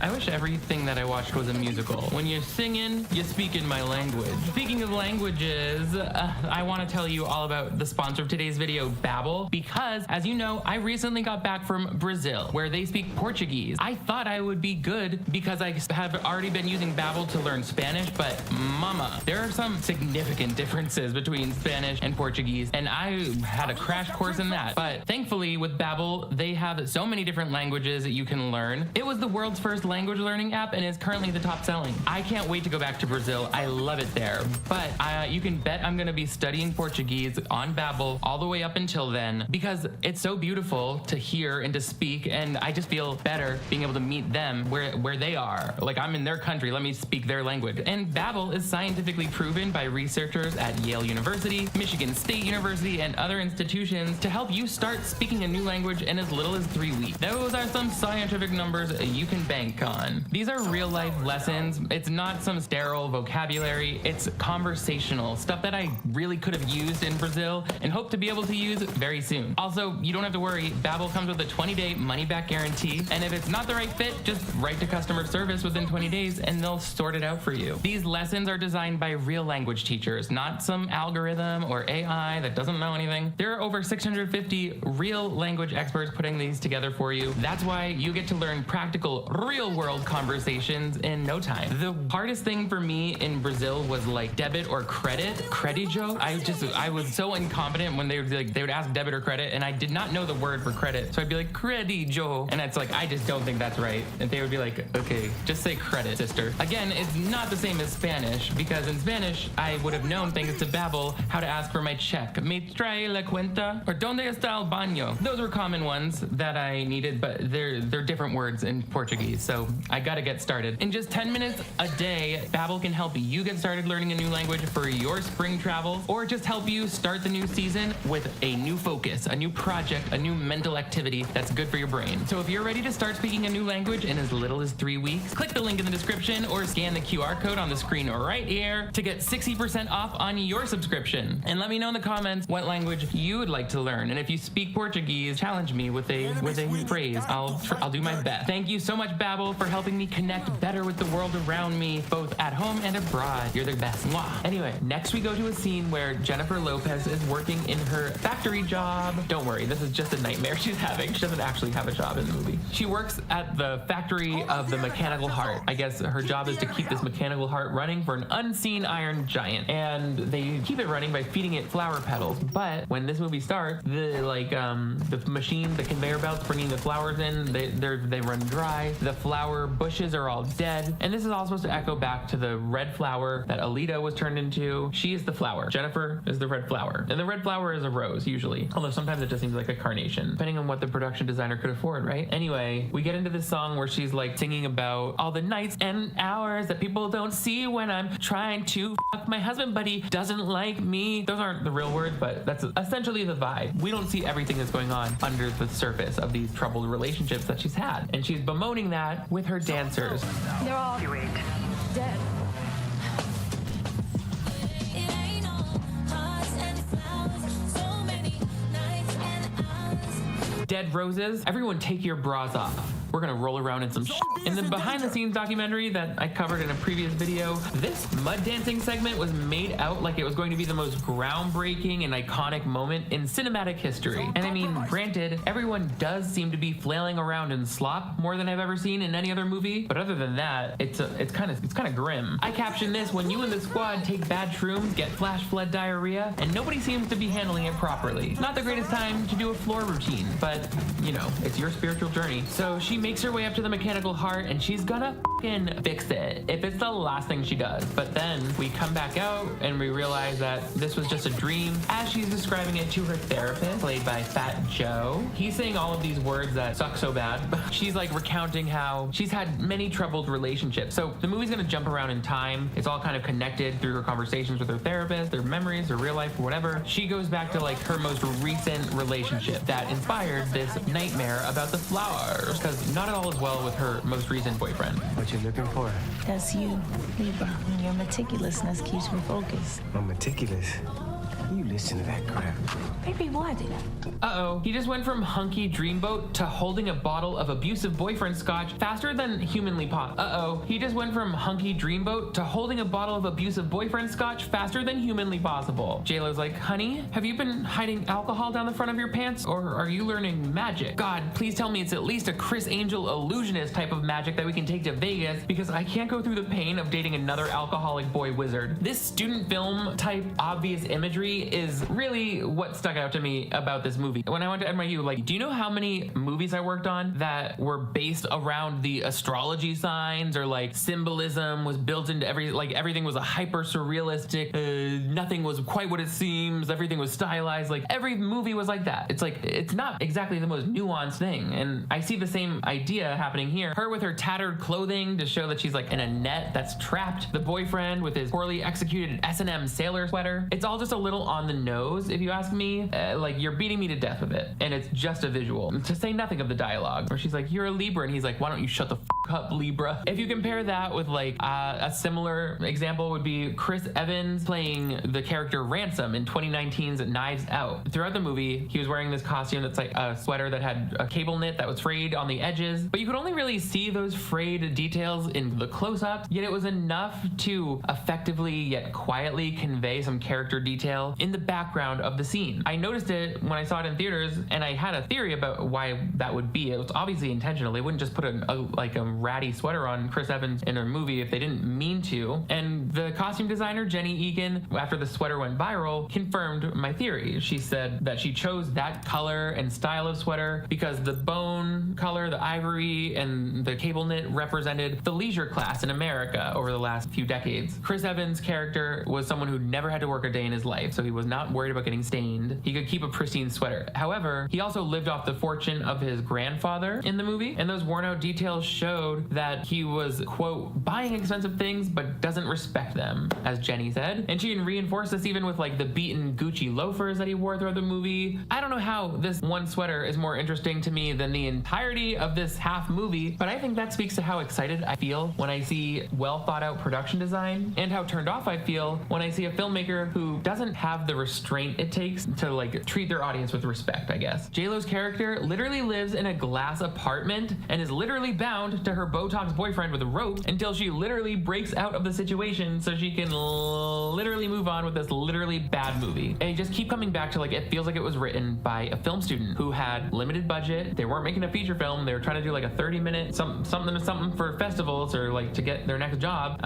Speaker 3: I wish everything that I watched was a musical. When you're singing, you speak in my language. Speaking of languages, I want to tell you all about the sponsor of today's video, Babbel, because as you know, I recently got back from Brazil, where they speak Portuguese. I thought I would be good because I have already been using Babbel to learn Spanish, but mama, there are some significant differences between Spanish and Portuguese, and I had a crash course in that. But thankfully with Babbel, they have so many different languages that you can learn. It was the world's first language learning app and is currently the top selling. I can't wait to go back to Brazil. I love it there. But you can bet I'm gonna be studying Portuguese on Babbel all the way up until then, because it's so beautiful to hear and to speak, and I just feel better being able to meet them where they are. Like, I'm in their country, let me speak their language. And Babbel is scientifically proven by researchers at Yale University, Michigan State University, and other institutions to help you start speaking a new language in as little as 3 weeks. Those are some scientific numbers you can bank on. These are real life lessons. It's not some sterile vocabulary. It's conversational stuff that I really could have used in Brazil and hope to be able to use very soon. Also, you don't have to worry. Babbel comes with a 20-day money-back guarantee, and if it's not the right fit, just write to customer service within 20 days and they'll sort it out for you. These lessons are designed by real language teachers, not some algorithm or AI that doesn't know anything. There are over 650 real language experts putting these together for you. That's why you get to learn practical, real-world conversations in no time. The hardest thing for me in Brazil was like debit or credit. Credijo. I was so incompetent when they would ask debit or credit, and I did not know the word for credit. So I'd be like, credijo. And it's like, I just don't think that's right. And they would be like, okay, just say credit, sister. Again, it's not the same as Spanish, because in Spanish, I would have known, thanks to Babbel, how to ask for my check. Me trae la cuenta? Or donde está el baño? Those were common ones that I needed, but they're different words in Portuguese, so I gotta get started. In just 10 minutes a day, Babbel can help you get started learning a new language for your spring travel, or just help you start the new season with a new focus, a new project, a new mental activity that's good for your brain. So if you're ready to start speaking a new language in as little as 3 weeks, click the link in the description or scan the QR code on the screen right here to get 60% off on your subscription. And let me know in the comments what language you would like to learn. And if you speak Portuguese, challenge me with a phrase. I'll do my best. Thank you so much, Babbel, for helping me connect better with the world around me, both at home and abroad. You're the best. Mwah. Anyway, next we go to a scene where Jennifer Lopez is working in her factory job. Don't worry, this is just a nightmare she's having. She doesn't actually have a job in the movie. She works at the factory of the mechanical heart. I guess her job is to keep this mechanical heart running for an unseen iron giant. And they keep it running by feeding it flower petals. But when this movie starts, the machine, the conveyor belts bringing the flowers in, they run dry. The flower bushes are all dead. And this is all supposed to echo back to the red flower that Alita was turned into. She is the flower. Jennifer is the red flower. And the red flower is a rose, usually. Although sometimes it just seems like a carnation, depending on what the production designer could afford, right? Anyway, we get into this song where she's like singing about all the nights and hours that people don't see when I'm trying to fuck my husband, but he doesn't like me. Those aren't the real words, but that's essentially the vibe. We don't see everything that's going on under the surface of these troubled relationships that she's had. And she's bemoaning that with her dancers.
Speaker 5: They're all dead.
Speaker 3: Dead roses. Everyone take your bras off. We're gonna roll around in some shit. In the behind the scenes documentary that I covered in a previous video, this mud dancing segment was made out like it was going to be the most groundbreaking and iconic moment in cinematic history. And I mean, granted, everyone does seem to be flailing around in slop more than I've ever seen in any other movie, but other than that, it's kind of grim. I captioned this: when you and the squad take bad shrooms, get flash flood diarrhea, and nobody seems to be handling it properly. Not the greatest time to do a floor routine, but you know, it's your spiritual journey. So she makes her way up to the mechanical heart and she's gonna fucking fix it if it's the last thing she does. But then we come back out and we realize that this was just a dream, as she's describing it to her therapist, played by Fat Joe. He's saying all of these words that suck so bad. She's like recounting how she's had many troubled relationships. So the movie's gonna jump around in time. It's all kind of connected through her conversations with her therapist, their memories, her real life, or whatever. She goes back to like her most recent relationship that inspired this nightmare about the flowers, because not at all is well with her most recent boyfriend.
Speaker 6: What you looking for?
Speaker 4: That's you, Libra. Your meticulousness keeps me focused.
Speaker 6: I'm meticulous. You listen to that crap.
Speaker 5: Baby, what?
Speaker 3: Uh-oh, he just went from hunky dreamboat to holding a bottle of abusive boyfriend scotch faster than humanly possible. Uh-oh, he just went from hunky dreamboat to holding a bottle of abusive boyfriend scotch faster than humanly possible. JLo's like, honey, have you been hiding alcohol down the front of your pants, or are you learning magic? God, please tell me it's at least a Chris Angel illusionist type of magic that we can take to Vegas, because I can't go through the pain of dating another alcoholic boy wizard. This student film type obvious imagery is really what stuck out to me about this movie. When I went to NYU, like, do you know how many movies I worked on that were based around the astrology signs, or like symbolism was built into everything was a hyper surrealistic, nothing was quite what it seems, everything was stylized, like every movie was like that. It's like, it's not exactly the most nuanced thing, and I see the same idea happening here. Her with her tattered clothing to show that she's like in a net that's trapped, the boyfriend with his poorly executed S&M sailor sweater. It's all just a little on the nose, if you ask me. Like, you're beating me to death with it, and it's just a visual, to say nothing of the dialogue, where she's like, you're a Libra, and he's like, why don't you shut the f up, Libra? If you compare that with like a similar example would be Chris Evans playing the character Ransom in 2019's Knives Out. Throughout the movie, he was wearing this costume that's like a sweater that had a cable knit that was frayed on the edges, but you could only really see those frayed details in the close-ups, yet it was enough to effectively yet quietly convey some character detail in the background of the scene. I noticed it when I saw it in theaters, and I had a theory about why that would be. It was obviously intentional. They wouldn't just put a ratty sweater on Chris Evans in a movie if they didn't mean to. And the costume designer, Jenny Egan, after the sweater went viral, confirmed my theory. She said that she chose that color and style of sweater because the bone color, the ivory, and the cable knit represented the leisure class in America over the last few decades. Chris Evans' character was someone who never had to work a day in his life, so he was not worried about getting stained. He could keep a pristine sweater. However, he also lived off the fortune of his grandfather in the movie, and those worn out details showed that he was, quote, buying expensive things but doesn't respect them, as Jenny said. And she reinforced this even with like the beaten Gucci loafers that he wore throughout the movie. I don't know how this one sweater is more interesting to me than the entirety of this half movie, but I think that speaks to how excited I feel when I see well thought out production design, and how turned off I feel when I see a filmmaker who doesn't have the restraint it takes to like treat their audience with respect, I guess. JLo's character literally lives in a glass apartment and is literally bound to her Botox boyfriend with a rope until she literally breaks out of the situation so she can literally move on with this literally bad movie. And I just keep coming back to like, it feels like it was written by a film student who had limited budget. They weren't making a feature film. They were trying to do like a 30-minute something for festivals or like to get their next job.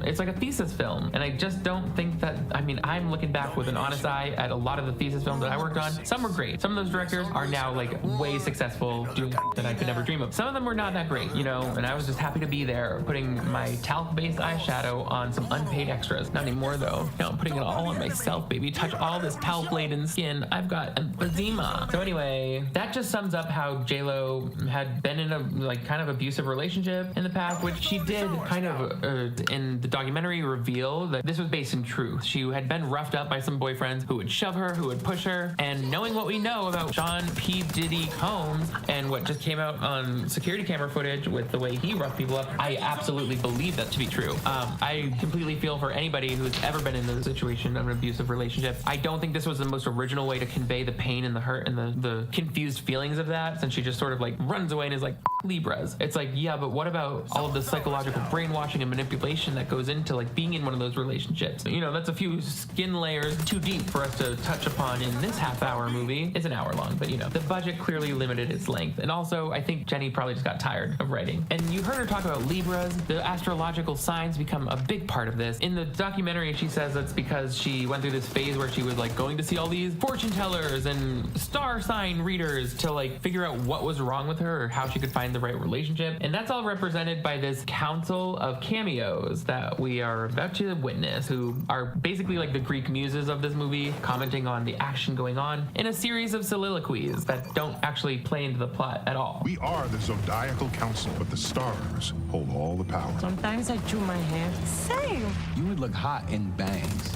Speaker 3: It's like a thesis film. And I just don't think that, I mean, I'm looking back with an honest eye at a lot of the thesis films that I worked on. Some were great. Some of those directors are now like way successful doing that I could never dream of. Some of them were not that great, you know, and I was just happy to be there putting my talc-based eyeshadow on some unpaid extras. Not anymore though. No, I'm putting it all on myself, baby. Touch all this talc-laden skin. I've got emphysema. So anyway, that just sums up how JLo had been in a like kind of abusive relationship in the past, which she did kind of in the documentary reveal that this was based in truth. She had been roughed up by some boyfriends who would shove her, who would push her, and knowing what we know about Sean P. Diddy Combs and what just came out on security camera footage with the way he roughed people up, I absolutely believe that to be true. I completely feel for anybody who's ever been in the situation of an abusive relationship. I don't think this was the most original way to convey the pain and the hurt and the confused feelings of that, since she just sort of like runs away and is like, Libras. It's like, yeah, but what about all of the psychological brainwashing and manipulation that goes into like being in one of those relationships? You know, that's a few skin layers too deep for us to touch upon in this half-hour movie. It's an hour long, but you know, the budget clearly limited its length. And also, I think Jenny probably just got tired of writing. And you heard her talk about Libras. The astrological signs become a big part of this. In the documentary, she says that's because she went through this phase where she was like going to see all these fortune tellers and star sign readers to like figure out what was wrong with her or how she could find the right relationship. And that's all represented by this council of cameos that we are about to witness, who are basically like the Greek muses of this movie, commenting on the action going on in a series of soliloquies that don't actually play into the plot at all.
Speaker 7: We are the Zodiacal Council, but the stars hold all the power.
Speaker 5: Sometimes I chew my hair. Same.
Speaker 6: You would look hot in bangs.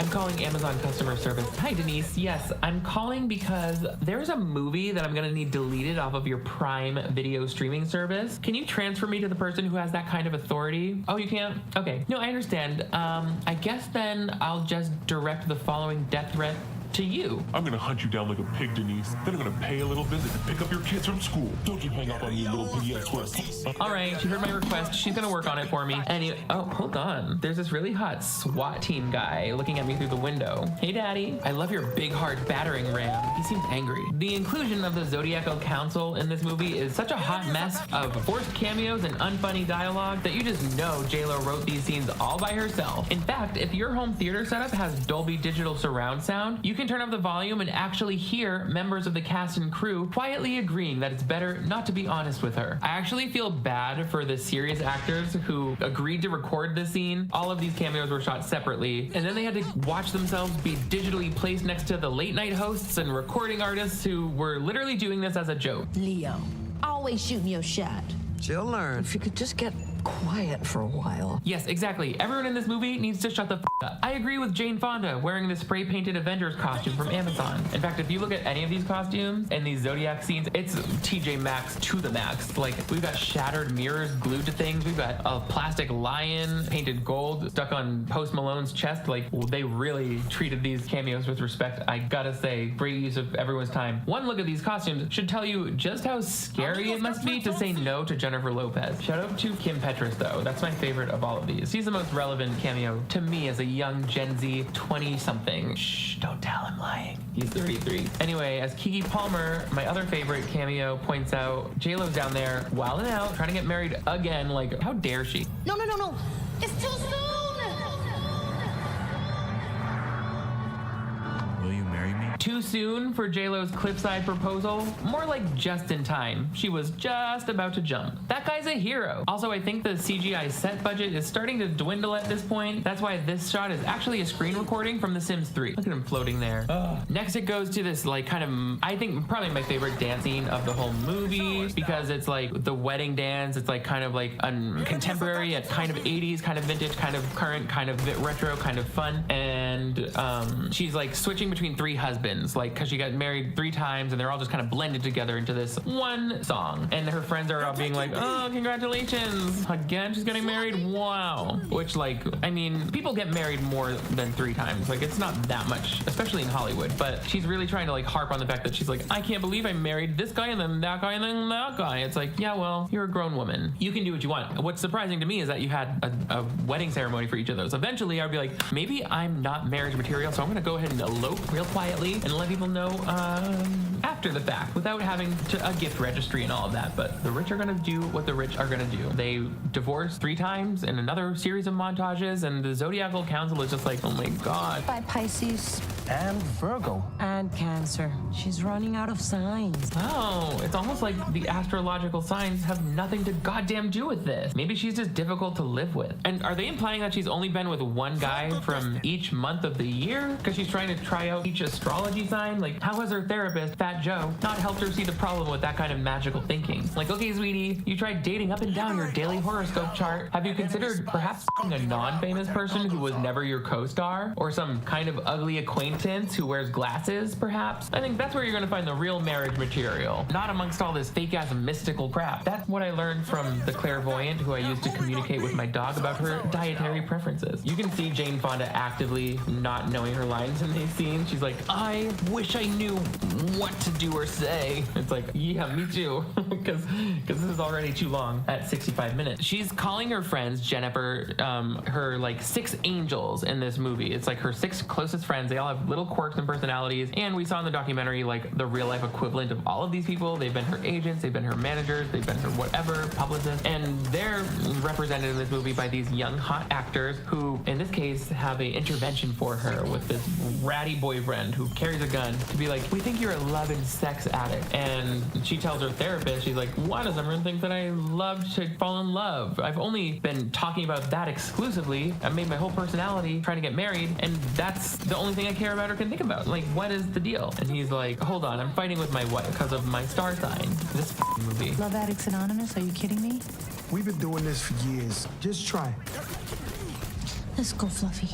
Speaker 3: I'm calling Amazon customer service. Hi, Denise. Yes, I'm calling because there's a movie that I'm gonna need deleted off of your Prime Video streaming service. Can you transfer me to the person who has that kind of authority? Oh, you can't? Okay. No, I understand. I guess then I'll just direct the following death threat to you.
Speaker 6: I'm gonna hunt you down like a pig, Denise. Then I'm gonna pay a little visit to pick up your kids from school. Don't you hang up on me, little piggy, I swear.
Speaker 3: All right, she heard my request. She's gonna work on it for me. Anyway, oh, hold on. There's this really hot SWAT team guy looking at me through the window. Hey, Daddy. I love your big, hard battering ram. He seems angry. The inclusion of the Zodiacal Council in this movie is such a hot mess of forced cameos and unfunny dialogue that you just know J-Lo wrote these scenes all by herself. In fact, if your home theater setup has Dolby Digital surround sound, you can turn up the volume and actually hear members of the cast and crew quietly agreeing that it's better not to be honest with her. I actually feel bad for the serious actors who agreed to record this scene. All of these cameos were shot separately, and then they had to watch themselves be digitally placed next to the late night hosts and recording artists who were literally doing this as a joke.
Speaker 8: Leo, always shooting your shot.
Speaker 9: She'll learn.
Speaker 10: If you could just get quiet for a while.
Speaker 3: Yes, exactly. Everyone in this movie needs to shut the f up. I agree with Jane Fonda wearing the spray-painted Avengers costume from Amazon. In fact, if you look at any of these costumes and these Zodiac scenes, it's TJ Maxx to the max. Like, we've got shattered mirrors glued to things. We've got a plastic lion painted gold stuck on Post Malone's chest. Like, they really treated these cameos with respect. I gotta say, great use of everyone's time. One look at these costumes should tell you just how scary it must be to say no to Jennifer Lopez. Shout out to Kim Petras, though. That's my favorite of all of these. He's the most relevant cameo to me as a young Gen Z 20-something. Shh, don't tell him lying. He's 33. Anyway, as Keke Palmer, my other favorite cameo, points out, J-Lo's down there wilding out, trying to get married again. Like, how dare she?
Speaker 8: No. It's too soon.
Speaker 9: Will you marry me?
Speaker 3: Too soon for J-Lo's cliffside proposal? More like just in time. She was just about to jump. That guy's a hero. Also, I think the CGI set budget is starting to dwindle at this point. That's why this shot is actually a screen recording from The Sims 3. Look at him floating there. Next, it goes to this, like, kind of, I think probably my favorite dance scene of the whole movie, because it's like the wedding dance. It's like kind of like contemporary, at kind of 80s, kind of vintage, kind of current, kind of retro, kind of fun. And she's like switching between three husbands, like, because she got married 3 times and they're all just kind of blended together into this one song. And her friends are all being like, oh, congratulations again, she's getting married, wow. Which, like, I mean, people get married more than 3 times. Like, it's not that much, especially in Hollywood. But she's really trying to, like, harp on the fact that she's like, I can't believe I married this guy and then that guy and then that guy. It's like, yeah, well, you're a grown woman, you can do what you want. What's surprising to me is that you had a wedding ceremony for each of those. Eventually I'd be like, maybe I'm not marriage material, so I'm gonna go ahead and elope real quietly and let people know after the fact, without having a gift registry and all of that. But the rich are gonna do what the rich are gonna do. They divorced 3 times in another series of montages, and the Zodiacal Council is just like, oh my god.
Speaker 10: By Pisces.
Speaker 9: And Virgo.
Speaker 10: And Cancer. She's running out of signs.
Speaker 3: Oh, it's almost like the astrological signs have nothing to goddamn do with this. Maybe she's just difficult to live with. And are they implying that she's only been with one guy from each month of the year? Because she's trying to try out each astrology sign? Like, how has her therapist, Fat Joe, not helped her see the problem with that kind of magical thinking? Like, okay, sweetie, you tried dating up and down your daily horoscope chart. Have you considered perhaps a non-famous person who was never your co-star? Or some kind of ugly acquaintance who wears glasses, perhaps? I think that's where you're gonna find the real marriage material, not amongst all this fake-ass mystical crap. That's what I learned from the clairvoyant who I used to communicate with my dog about her dietary preferences. You can see Jane Fonda actively not knowing her lines in these scenes. She's like, I wish I knew what to do or say. It's like, yeah, me too, because this is already too long at 65 minutes. She's calling her friends, Jennifer, her like 6 angels in this movie. It's like her 6 closest friends. They all have little quirks and personalities, and we saw in the documentary like the real life equivalent of all of these people. They've been her agents, they've been her managers, they've been her whatever, publicists, and they're represented in this movie by these young hot actors who in this case have an intervention for her with this ratty boyfriend who carries a gun to be like, we think you're a love and sex addict. And she tells her therapist, she's like, why does everyone think that I love to fall in love? I've only been talking about that exclusively. I've made my whole personality trying to get married, and that's the only thing I care about or can think about. Like, what is the deal? And he's like, hold on, I'm fighting with my wife because of my star sign. This movie.
Speaker 10: Love Addicts Anonymous? Are you kidding me?
Speaker 11: We've been doing this for years. Just try.
Speaker 4: Let's go, Fluffy.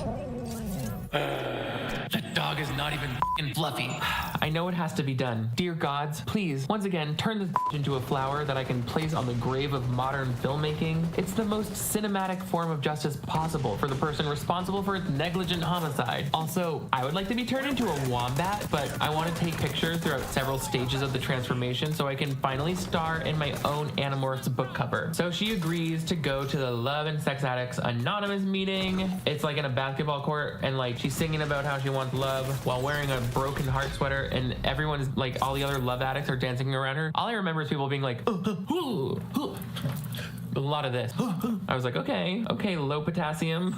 Speaker 3: That dog is not even f***ing fluffy. I know it has to be done. Dear gods, please, once again, turn this into a flower that I can place on the grave of modern filmmaking. It's the most cinematic form of justice possible for the person responsible for its negligent homicide. Also, I would like to be turned into a wombat, but I want to take pictures throughout several stages of the transformation so I can finally star in my own Animorphs book cover. So she agrees to go to the Love and Sex Addicts Anonymous meeting. It's like in a basketball court, and like she's singing about how she wants love while wearing a broken heart sweater, and everyone's like, all the other love addicts are dancing around her. All I remember is people being like, a lot of this. I was like, okay, low potassium.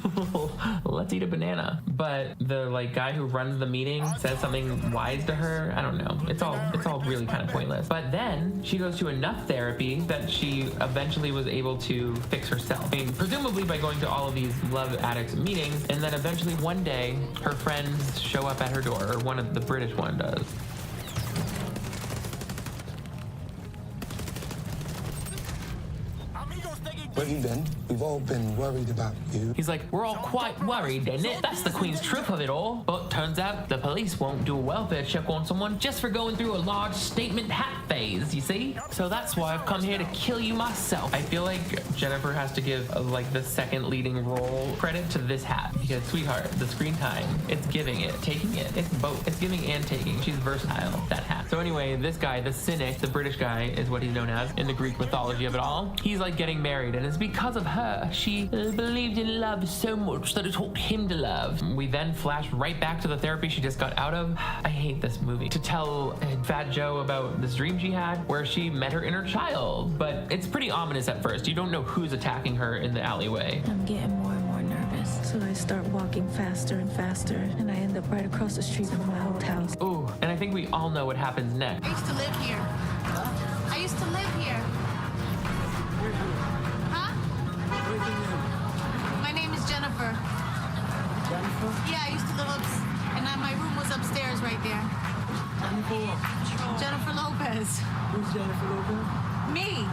Speaker 3: Let's eat a banana. But the like guy who runs the meeting says something wise to her. I don't know. It's all really kind of pointless. But then she goes to enough therapy that she eventually was able to fix herself. I mean, presumably by going to all of these love addicts meetings, and then eventually one day her friends show up at her door, or one of the British one does.
Speaker 11: Where have you been? We've all been worried about you.
Speaker 3: He's like, we're all quite worried, isn't it? That's the Queen's truth of it all. But turns out the police won't do a welfare check on someone just for going through a large statement hat phase, you see? So that's why I've come here to kill you myself. I feel like Jennifer has to give like the second leading role credit to this hat, because sweetheart, the screen time, it's giving it, taking it. It's both. It's giving and taking. She's versatile, that hat. So anyway, this guy, the cynic, the British guy is what he's known as in the Greek mythology of it all. He's like getting married, and it's because of her. She believed in love so much that it taught him to love. We then flash right back to the therapy she just got out of. I hate this movie. To tell Fat Joe about this dream she had where she met her inner child. But it's pretty ominous at first. You don't know who's attacking her in the alleyway.
Speaker 4: I'm getting more and more nervous. So I start walking faster and faster, and I end up right across the street from my old house.
Speaker 3: Ooh, and I think we all know what happens next.
Speaker 8: I used to live here. I used to live here. Huh? My name is Jennifer.
Speaker 9: Jennifer?
Speaker 8: Yeah, I used to live and my room was upstairs right there. Jennifer Lopez.
Speaker 9: Who's Jennifer Lopez?
Speaker 8: Me.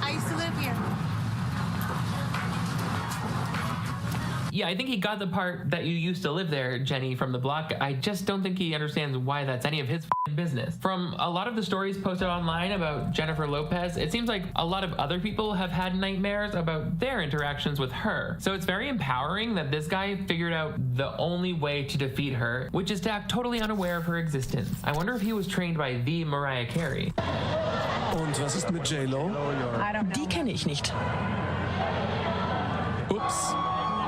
Speaker 8: I used to live here.
Speaker 3: Yeah, I think he got the part that you used to live there, Jenny, from the block. I just don't think he understands why that's any of his business. From a lot of the stories posted online about Jennifer Lopez, it seems like a lot of other people have had nightmares about their interactions with her. So it's very empowering that this guy figured out the only way to defeat her, which is to act totally unaware of her existence. I wonder if he was trained by the Mariah Carey.
Speaker 11: Und was ist mit J-Lo?
Speaker 10: Die kenne ich nicht.
Speaker 11: Oops.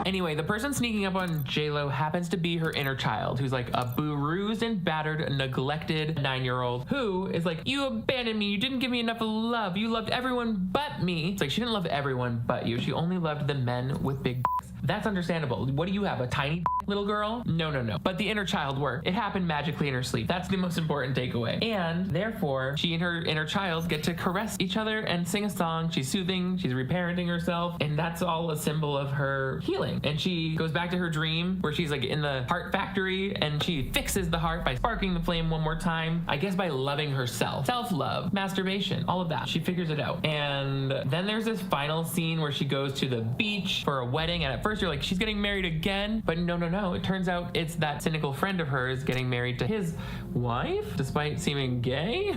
Speaker 3: Anyway, the person sneaking up on J-Lo happens to be her inner child, who's like a bruised and battered, neglected 9-year-old who is like, you abandoned me, you didn't give me enough love, you loved everyone but me. It's like, she didn't love everyone but you, she only loved the men with big dicks. That's understandable. What do you have, a tiny little girl? No. But the inner child worked. It happened magically in her sleep. That's the most important takeaway. And therefore, she and her inner child get to caress each other and sing a song. She's soothing, she's reparenting herself, and that's all a symbol of her healing. And she goes back to her dream where she's like in the heart factory, and she fixes the heart by sparking the flame one more time, I guess by loving herself. Self-love, masturbation, all of that. She figures it out. And then there's this final scene where she goes to the beach for a wedding, and at first you're like, she's getting married again, but no. It turns out it's that cynical friend of hers getting married to his wife, despite seeming gay.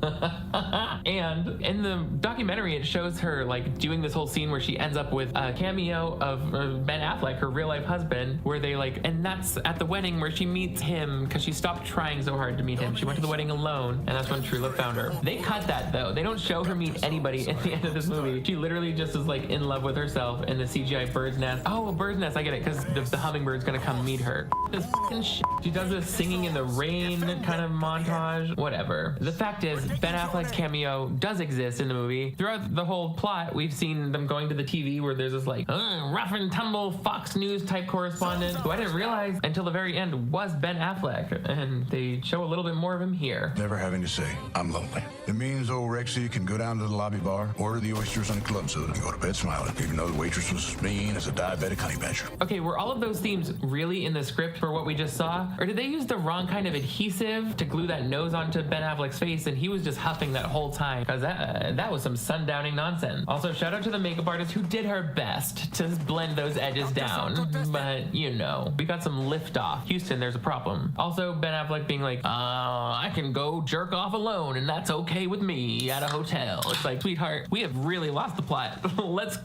Speaker 3: And in the documentary, it shows her like doing this whole scene where she ends up with a cameo of Ben Affleck, her real life husband, where they like, and that's at the wedding where she meets him because she stopped trying so hard to meet him. She went to the wedding alone, and that's when True Love found her. They cut that though. They don't show her meet anybody at the end of this movie. She literally just is like in love with herself in the CGI bird's nest. Oh, a bird's nest, I get it, because the hummingbird's gonna come meet her. This fucking shit. She does this singing in the rain kind of montage, whatever. The fact is, Ben Affleck's cameo does exist in the movie. Throughout the whole plot, we've seen them going to the TV where there's this like rough and tumble Fox News type correspondent who I didn't realize until the very end was Ben Affleck, and they show a little bit more of him here.
Speaker 12: Never having to say, I'm lonely. It means old Rexy can go down to the lobby bar, order the oysters and club soda, and go to bed smiling, even though the waitress was as mean as a diabetic honey badger.
Speaker 3: Okay, were all of those themes really in the script for what we just saw? Or did they use the wrong kind of adhesive to glue that nose onto Ben Affleck's face, and he was just huffing that whole time because that was some sundowning nonsense. Also, shout out to the makeup artist who did her best to blend those edges down. But you know, we got some lift off. Houston, there's a problem. Also, Ben Affleck being like, I can go jerk off alone and that's okay with me at a hotel. It's like, sweetheart, we have really lost the plot. Let's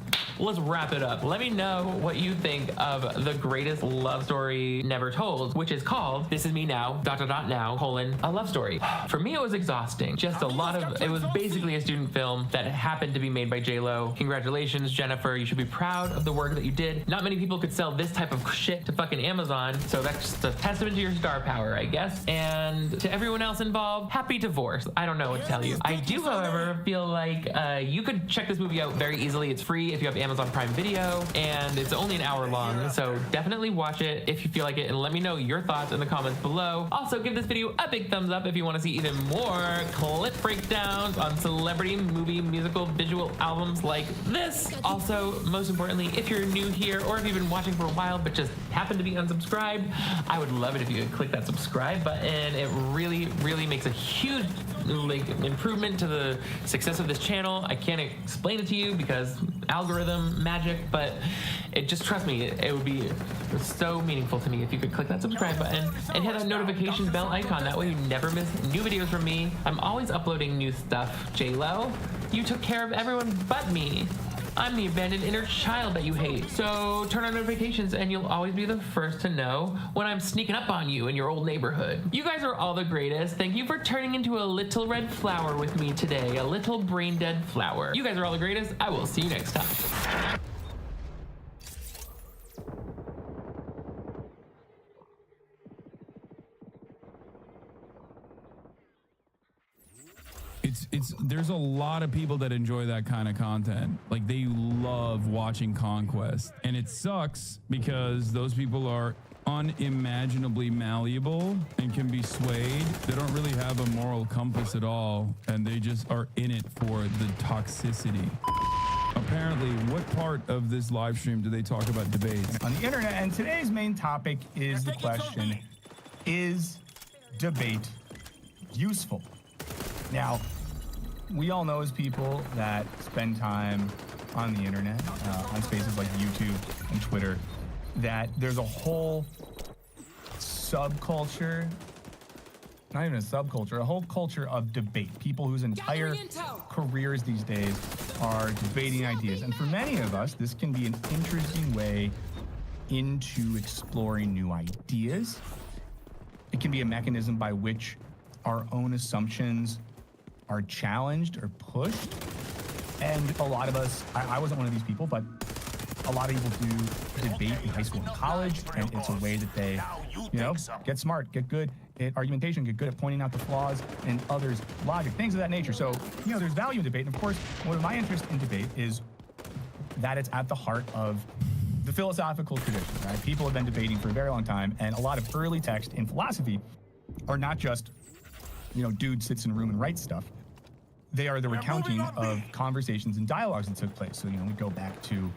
Speaker 3: wrap it up. Let me know what you think of the greatest love story never told, which is called This Is Me Now, ... now, a love story. For me, it was exhausting. Just a lot of, it was basically a student film that happened to be made by J-Lo. Congratulations, Jennifer. You should be proud of the work that you did. Not many people could sell this type of shit to fucking Amazon, so that's just a testament to your star power, I guess. And to everyone else involved, happy divorce. I don't know what to tell you. I do, however, feel like you could check this movie out very easily. It's free if you have Amazon Prime Video, and it's only an hour long, so definitely watch it if you feel like it, and let me know your thoughts in the comments below. Also, give this video a big thumbs up if you want to see even more clip breakdowns on celebrity, movie, musical, visual albums like this. Also, most importantly, if you're new here or if you've been watching for a while but just happen to be unsubscribed, I would love it if you could click that subscribe button. It really, really makes a huge improvement to the success of this channel. I can't explain it to you because algorithm magic, but it just, trust me, it would be so meaningful to me if you could click that subscribe button and hit that notification bell icon. That way you never miss new videos from me. I'm always uploading new stuff. J-Lo, you took care of everyone but me. I'm the abandoned inner child that you hate. So turn on notifications and you'll always be the first to know when I'm sneaking up on you in your old neighborhood. You guys are all the greatest. Thank you for turning into a little red flower with me today. A little brain dead flower. You guys are all the greatest. I will see you next time.
Speaker 13: There's a lot of people that enjoy that kind of content. Like, they love watching Conquest, and it sucks because those people are unimaginably malleable and can be swayed. They don't really have a moral compass at all, and they just are in it for the toxicity. Apparently, what part of this live stream do they talk about debates?
Speaker 14: On the internet, and today's main topic is the question, is debate useful? Now, we all know as people that spend time on the internet, on spaces like YouTube and Twitter, that there's a whole subculture, not even a subculture, a whole culture of debate. People whose entire careers these days are debating ideas. And for many of us, this can be an interesting way into exploring new ideas. It can be a mechanism by which our own assumptions are challenged or pushed. And a lot of us, I wasn't one of these people, but a lot of people do debate in high school and college, and it's a way that they, get smart, get good at argumentation, get good at pointing out the flaws in others' logic, things of that nature. So, there's value in debate. And of course, one of my interests in debate is that it's at the heart of the philosophical tradition, right? People have been debating for a very long time, and a lot of early texts in philosophy are not just, dude sits in a room and writes stuff. They are the recounting of conversations and dialogues that took place. So, we go back to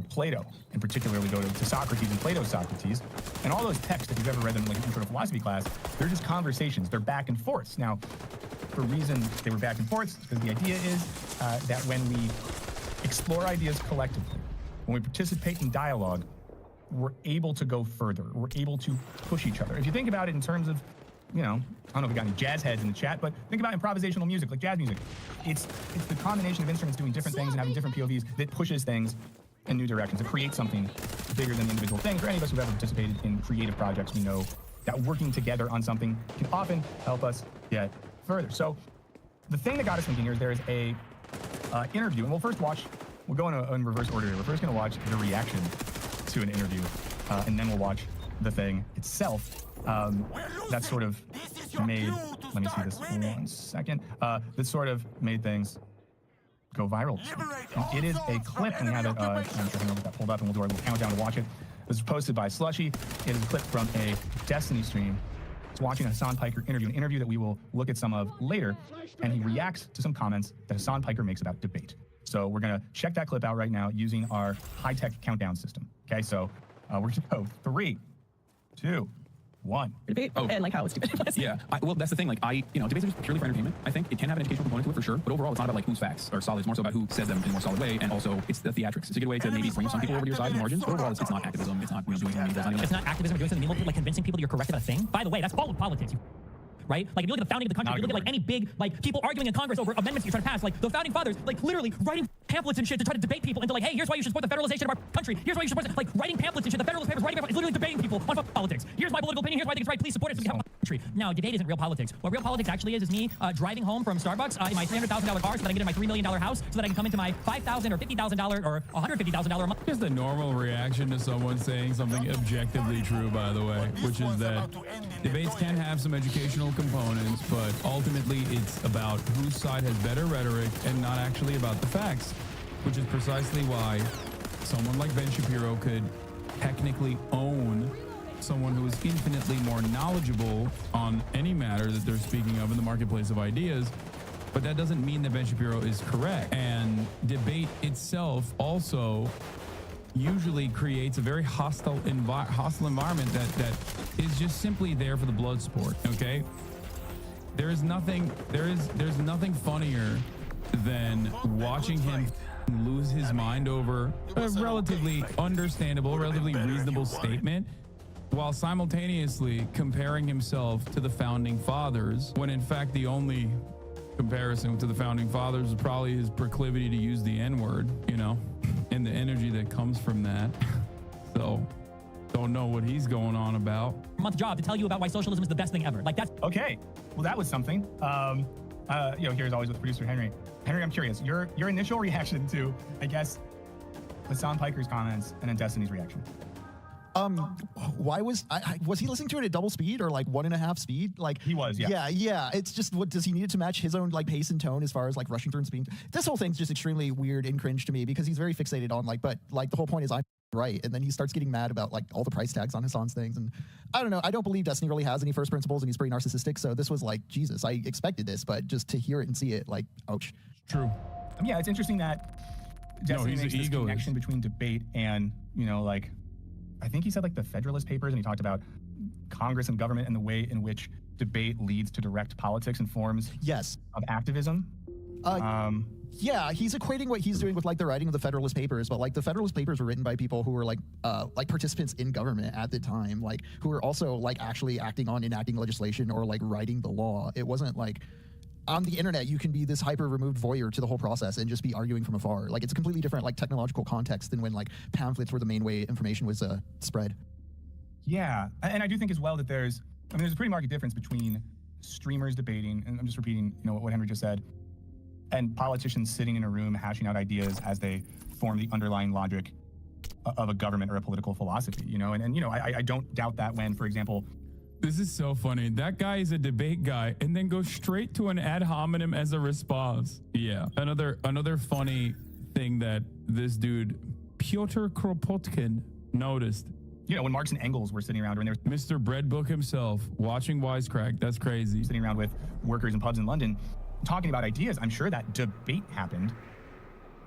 Speaker 14: Plato, and particularly go to Socrates and Plato's Socrates. And all those texts, if you've ever read them in intro to philosophy class, they're just conversations. They're back and forths. Now, the reason they were back and forths is because the idea is that when we explore ideas collectively, when we participate in dialogue, we're able to go further. We're able to push each other. If you think about it in terms of, I don't know if we got any jazz heads in the chat, but think about improvisational music, like jazz music. It's the combination of instruments doing different things and having different POVs that pushes things in new directions. It creates something bigger than the individual thing. For any of us who've ever participated in creative projects, we know that working together on something can often help us get further. So the thing that got us thinking here is there is a interview, and we'll go in reverse order here. We're first going to watch the reaction to an interview, and then we'll watch the thing itself. That sort of made, let me see this 1 second, that sort of made things go viral. It is a clip, and we have it, I'm sure I can get that pulled up, and we'll do our little countdown to watch it. It was posted by Slushy. It is a clip from a Destiny stream. It's watching a Hassan Piker interview, an interview that we will look at some of later, and he reacts to some comments that Hassan Piker makes about debate. So we're going to check that clip out right now using our high-tech countdown system. Okay, so we're going to go 3, 2, won.
Speaker 10: Debate and like how stupid it was.
Speaker 15: Yeah, well, that's the thing. Like, debates are just purely for entertainment. I think it can have an educational component to it for sure, but overall, it's not about like whose facts are solid. It's more so about who says them in a more solid way, and also it's the theatrics. It's a good way to maybe bring some people over to your side in the margins. But overall, it's not activism. It's not doing something meaningful.
Speaker 16: It's not activism or doing something meaningful, like convincing people you're correct about a thing. By the way, that's all of politics. Right? Like if you look at the founding of the country, if you look at like any big like people arguing in Congress over amendments you're trying to pass, like the founding fathers, like literally writing pamphlets and shit to try to debate people into like, hey, here's why you should support the federalization of our country. Here's why you should support like writing pamphlets and shit. The Federalist Papers, writing pamphlets, literally debating people on politics. Here's my political opinion. Here's why I think it's right. Please support it so we have a country. Now, debate isn't real politics. What real politics actually is me driving home from Starbucks in my $300,000 car so that I can get in my $3 million house so that I can come into my $5,000 or $50,000 or $150,000 a month.
Speaker 13: Just the normal reaction to someone saying something objectively true, by the way, which is that debates can have some educational components, but ultimately it's about whose side has better rhetoric and not actually about the facts, which is precisely why someone like Ben Shapiro could technically own someone who is infinitely more knowledgeable on any matter that they're speaking of in the marketplace of ideas. But that doesn't mean that Ben Shapiro is correct. And debate itself also usually creates a very hostile environment that is just simply there for the blood sport. Okay, there's nothing funnier than watching him lose his mind over a relatively understandable, relatively reasonable statement, while simultaneously comparing himself to the founding fathers, when in fact the only comparison to the founding fathers is probably his proclivity to use the N-word, and the energy that comes from that. So don't know what he's going on about.
Speaker 16: Month job to tell you about why socialism is the best thing ever. Like that's
Speaker 14: okay. Well, that was something. Here's always with producer Henry. Henry, I'm curious. Your initial reaction to, I guess, Hassan Piker's comments and then Destiny's reaction.
Speaker 17: Why was he listening to it at double speed or like 1.5 speed? Like
Speaker 14: he was, yeah.
Speaker 17: Yeah. It's just, what does he need it to match his own like pace and tone as far as like rushing through and speeding? This whole thing's just extremely weird and cringe to me because he's very fixated on but the whole point is I'm right, and then he starts getting mad about like all the price tags on Hassan's things, and I don't know. I don't believe Destiny really has any first principles, and he's pretty narcissistic. So this was like, Jesus, I expected this, but just to hear it and see it, like, ouch.
Speaker 13: True.
Speaker 14: Yeah, it's interesting that Destiny makes this connection between debate and I think he said like the Federalist Papers, and he talked about Congress and government and the way in which debate leads to direct politics and forms of activism.
Speaker 17: Yeah, he's equating what he's doing with like the writing of the Federalist Papers, but like the Federalist Papers were written by people who were like participants in government at the time, like who were also like actually acting on enacting legislation or like writing the law. It wasn't like on the internet you can be this hyper removed voyeur to the whole process and just be arguing from afar. Like it's a completely different like technological context than when like pamphlets were the main way information was spread.
Speaker 14: Yeah, and I do think as well that there's a pretty marked difference between streamers debating, and I'm just repeating what Henry just said, and politicians sitting in a room hashing out ideas as they form the underlying logic of a government or a political philosophy. I don't doubt that when, for example,
Speaker 13: this is so funny. That guy is a debate guy and then goes straight to an ad hominem as a response. Yeah. Another funny thing that this dude, Pyotr Kropotkin, noticed.
Speaker 14: When Marx and Engels were sitting around, when there was
Speaker 13: Mr. Breadbook himself watching Wisecrack. That's crazy.
Speaker 14: Sitting around with workers in pubs in London talking about ideas. I'm sure that debate happened,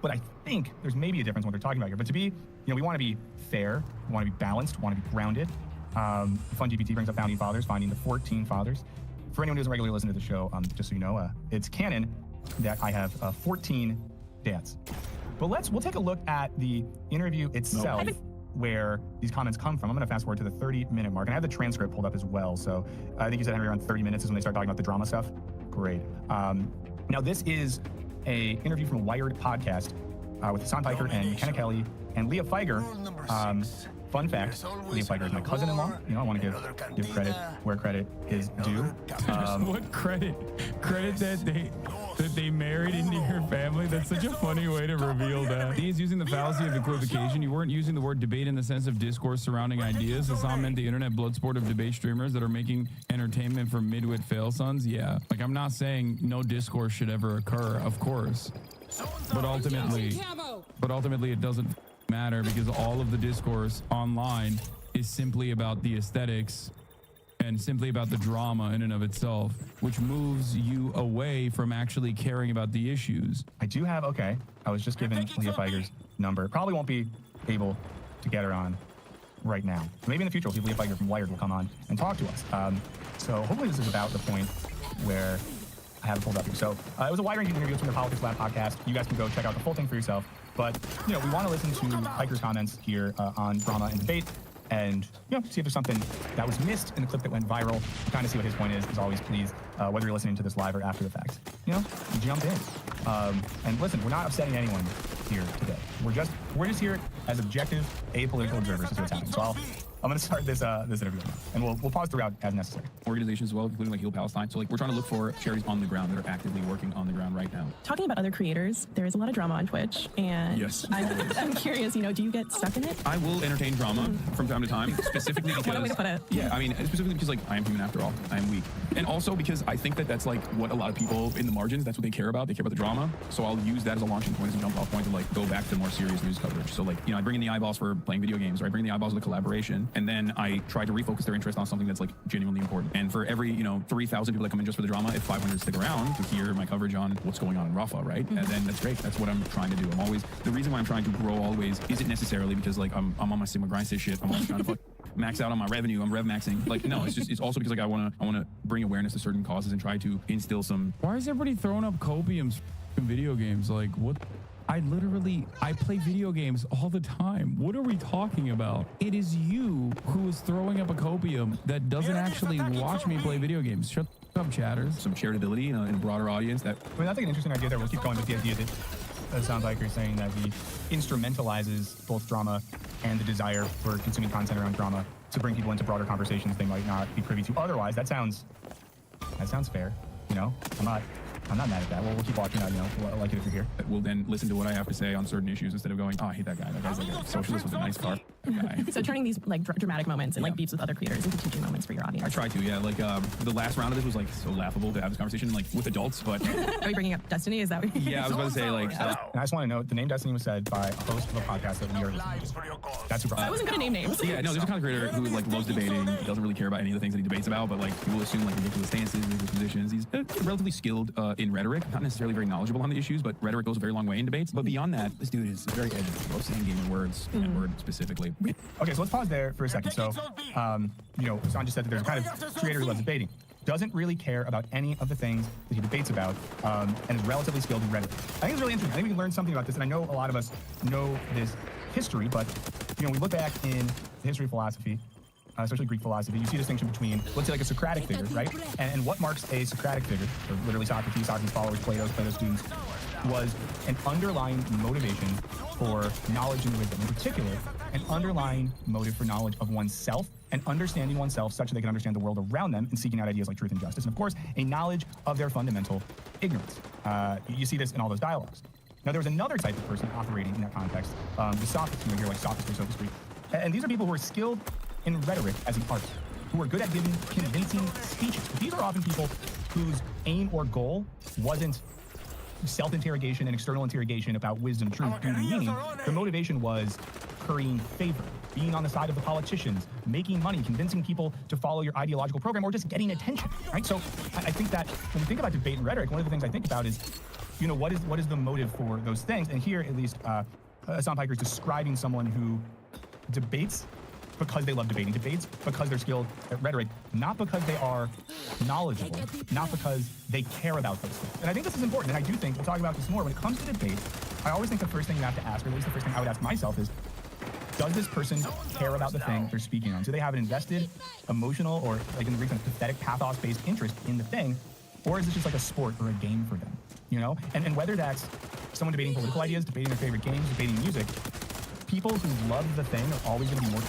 Speaker 14: but I think there's maybe a difference in what they're talking about here. But to be, we want to be fair, we want to be balanced, we want to be grounded. FunGPT brings up founding fathers, finding the 14 fathers. For anyone who doesn't regularly listen to the show, just so you know, it's canon that I have 14 dads. But we'll take a look at the interview itself, where these comments come from. I'm going to fast forward to the 30-minute mark, and I have the transcript pulled up as well. So I think you said, Henry, around 30 minutes is when they start talking about the drama stuff. Great. Now this is a interview from a Wired podcast with Hassan Piker and McKenna Kelly and Leah Feiger. Fun fact, Leah Feiger is my cousin-in-law. I want to give credit where credit is due.
Speaker 13: What credit? Credit that they married into your family? That's such a funny way to reveal that. He is using the fallacy of equivocation. You weren't using the word debate in the sense of discourse surrounding ideas. Hassan meant the internet blood sport of debate streamers that are making entertainment for midwit fail sons. Yeah. Like, I'm not saying no discourse should ever occur, of course. But ultimately it doesn't matter, because all of the discourse online is simply about the aesthetics and simply about the drama in and of itself, which moves you away from actually caring about the issues.
Speaker 14: I do have, I was just given Leah Feiger's number. Probably won't be able to get her on right now. Maybe in the future, people like from Wired will come on and talk to us. So hopefully this is about the point where I have it pulled up here. So it was a wide-ranging interview from the Politics Lab podcast. You guys can go check out the full thing for yourself. But, we want to listen to Hiker's comments here on drama and debate and, see if there's something that was missed in the clip that went viral. Kind of see what his point is. As always, please, whether you're listening to this live or after the fact, jump in. And listen, we're not upsetting anyone here today. We're just here as objective, apolitical observers to what's happening. So I'm going to start this interview now, and we'll pause throughout as necessary.
Speaker 15: Organizations as well, including like Heal Palestine. So like we're trying to look for charities on the ground that are actively working on the ground right now.
Speaker 10: Talking about other creators, there is a lot of drama on Twitch, and
Speaker 15: yes.
Speaker 10: I'm curious, do you get stuck in it?
Speaker 15: I will entertain drama from time to time, specifically because...
Speaker 10: What a way to put it.
Speaker 15: Yeah, I mean, specifically because like I am human after all. I am weak. And also because I think that that's like what a lot of people in the margins, that's what they care about. They care about the drama. So I'll use that as a launching point, as a jump off point to like go back to more serious news coverage. So like, I bring in the eyeballs for playing video games, or I bring in the eyeballs of the collaboration, and then I try to refocus their interest on something that's like genuinely important. And for every 3,000 people that come in just for the drama, if 500 stick around to hear my coverage on what's going on in Rafah, right? And then that's great. That's what I'm trying to do. I'm always, the reason why I'm trying to grow always isn't necessarily because like I'm on my Sigma grind shit. I'm always trying to max out on my revenue. I'm rev maxing. Like, no, it's also because like I want to bring awareness to certain causes and try to instill some.
Speaker 13: Why is everybody throwing up copiums in video games? Like, what? I play video games all the time. What are we talking about? It is you who is throwing up a copium that doesn't actually watch me play video games. Shut up, chatters.
Speaker 15: Some charitability in a broader audience. That's
Speaker 14: like an interesting idea there. We'll keep going with the idea that Sound Biker is saying that he instrumentalizes both drama and the desire for consuming content around drama to bring people into broader conversations they might not be privy to otherwise. That sounds fair. I'm not mad at that. We'll keep watching that, I like it if you're here.
Speaker 15: We'll then listen to what I have to say on certain issues instead of going, oh, I hate that guy. That guy's like a socialist with a nice car. Guy.
Speaker 10: So turning these like dramatic moments and like beefs with other creators into teaching moments for your audience.
Speaker 15: I try to, yeah. Like the last round of this was like so laughable to have this conversation like with adults, but...
Speaker 10: Are we bringing up Destiny? Is that what
Speaker 15: Yeah, I was about to say like...
Speaker 14: And I just want to note, the name Destiny was said by a host of a podcast that we are listening to. That's super
Speaker 10: I wasn't going to name names.
Speaker 15: Yeah, no, there's a kind of creator who like loves debating, doesn't really care about any of the things that he debates about, but like people assume like ridiculous stances, ridiculous positions. He's relatively skilled in rhetoric, not necessarily very knowledgeable on the issues, but rhetoric goes a very long way in debates. But beyond that, this dude is very edgy. He loves saying gaming words and word specifically.
Speaker 14: Okay, so let's pause there for a second. So, Hassan just said that there's a kind of creator who loves debating. Doesn't really care about any of the things that he debates about, and is relatively skilled in rhetoric. I think it's really interesting. I think we can learn something about this, and I know a lot of us know this history, but, we look back in the history of philosophy, especially Greek philosophy, you see a distinction between, let's say, like a Socratic figure, right? And what marks a Socratic figure, or literally Socrates followers, Plato's students, was an underlying motivation for knowledge and wisdom. In particular, an underlying motive for knowledge of oneself and understanding oneself such that they can understand the world around them and seeking out ideas like truth and justice. And of course, a knowledge of their fundamental ignorance. You see this in all those dialogues. Now, there was another type of person operating in that context, the sophists, here, like sophists, so to speak. And these are people who are skilled in rhetoric as an art, who are good at giving convincing speeches. But these are often people whose aim or goal wasn't self-interrogation and external interrogation about wisdom, truth, beauty, meaning. Their motivation was currying favor, being on the side of the politicians, making money, convincing people to follow your ideological program, or just getting attention, right? So I think that when we think about debate and rhetoric, one of the things I think about is, what is the motive for those things? And here, at least, Hassan Piker is describing someone who debates because they love debating, debates because they're skilled at rhetoric, not because they are knowledgeable, not because they care about those things. And I think this is important, and I do think, we'll talk about this more, when it comes to debate, I always think the first thing you have to ask, or at least the first thing I would ask myself is, does this person care about the thing they're speaking on? Do they have an invested, emotional, or like in the Greek, pathetic, pathos-based interest in the thing, or is it just like a sport or a game for them? And whether that's someone debating political ideas, debating their favorite games, debating music, people who love the thing are always going to be more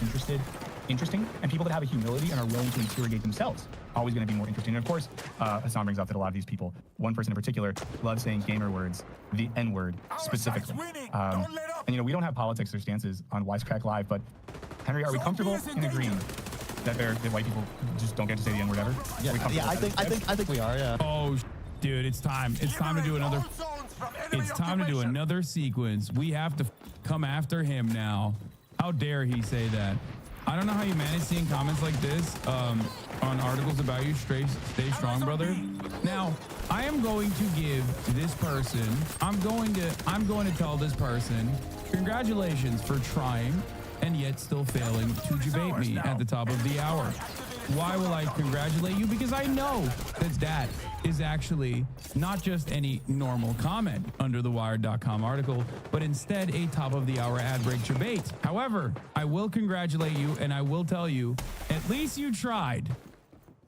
Speaker 14: interesting, and people that have a humility and are willing to interrogate themselves always going to be more interesting. And of course, Hassan brings up that a lot of these people, one person in particular, loves saying gamer words, the N-word specifically. And we don't have politics or stances on Wisecrack Live, but Henry, are we comfortable in agreeing that white people just don't get to say the N-word ever?
Speaker 17: Yeah, I think we are. Yeah.
Speaker 13: Oh, dude, it's time. It's time to do another. It's time to do another sequence. We have to come after him now. How dare he say that? I don't know how you manage seeing comments like this on articles about you. Stay strong, brother. Now, I am going to give this person. I'm going to tell this person, congratulations for trying and yet still failing to debate me at the top of the hour. Why will I congratulate you? Because I know that is actually not just any normal comment under the Wired.com article, but instead a top of the hour ad break debate. However, I will congratulate you and I will tell you, at least you tried.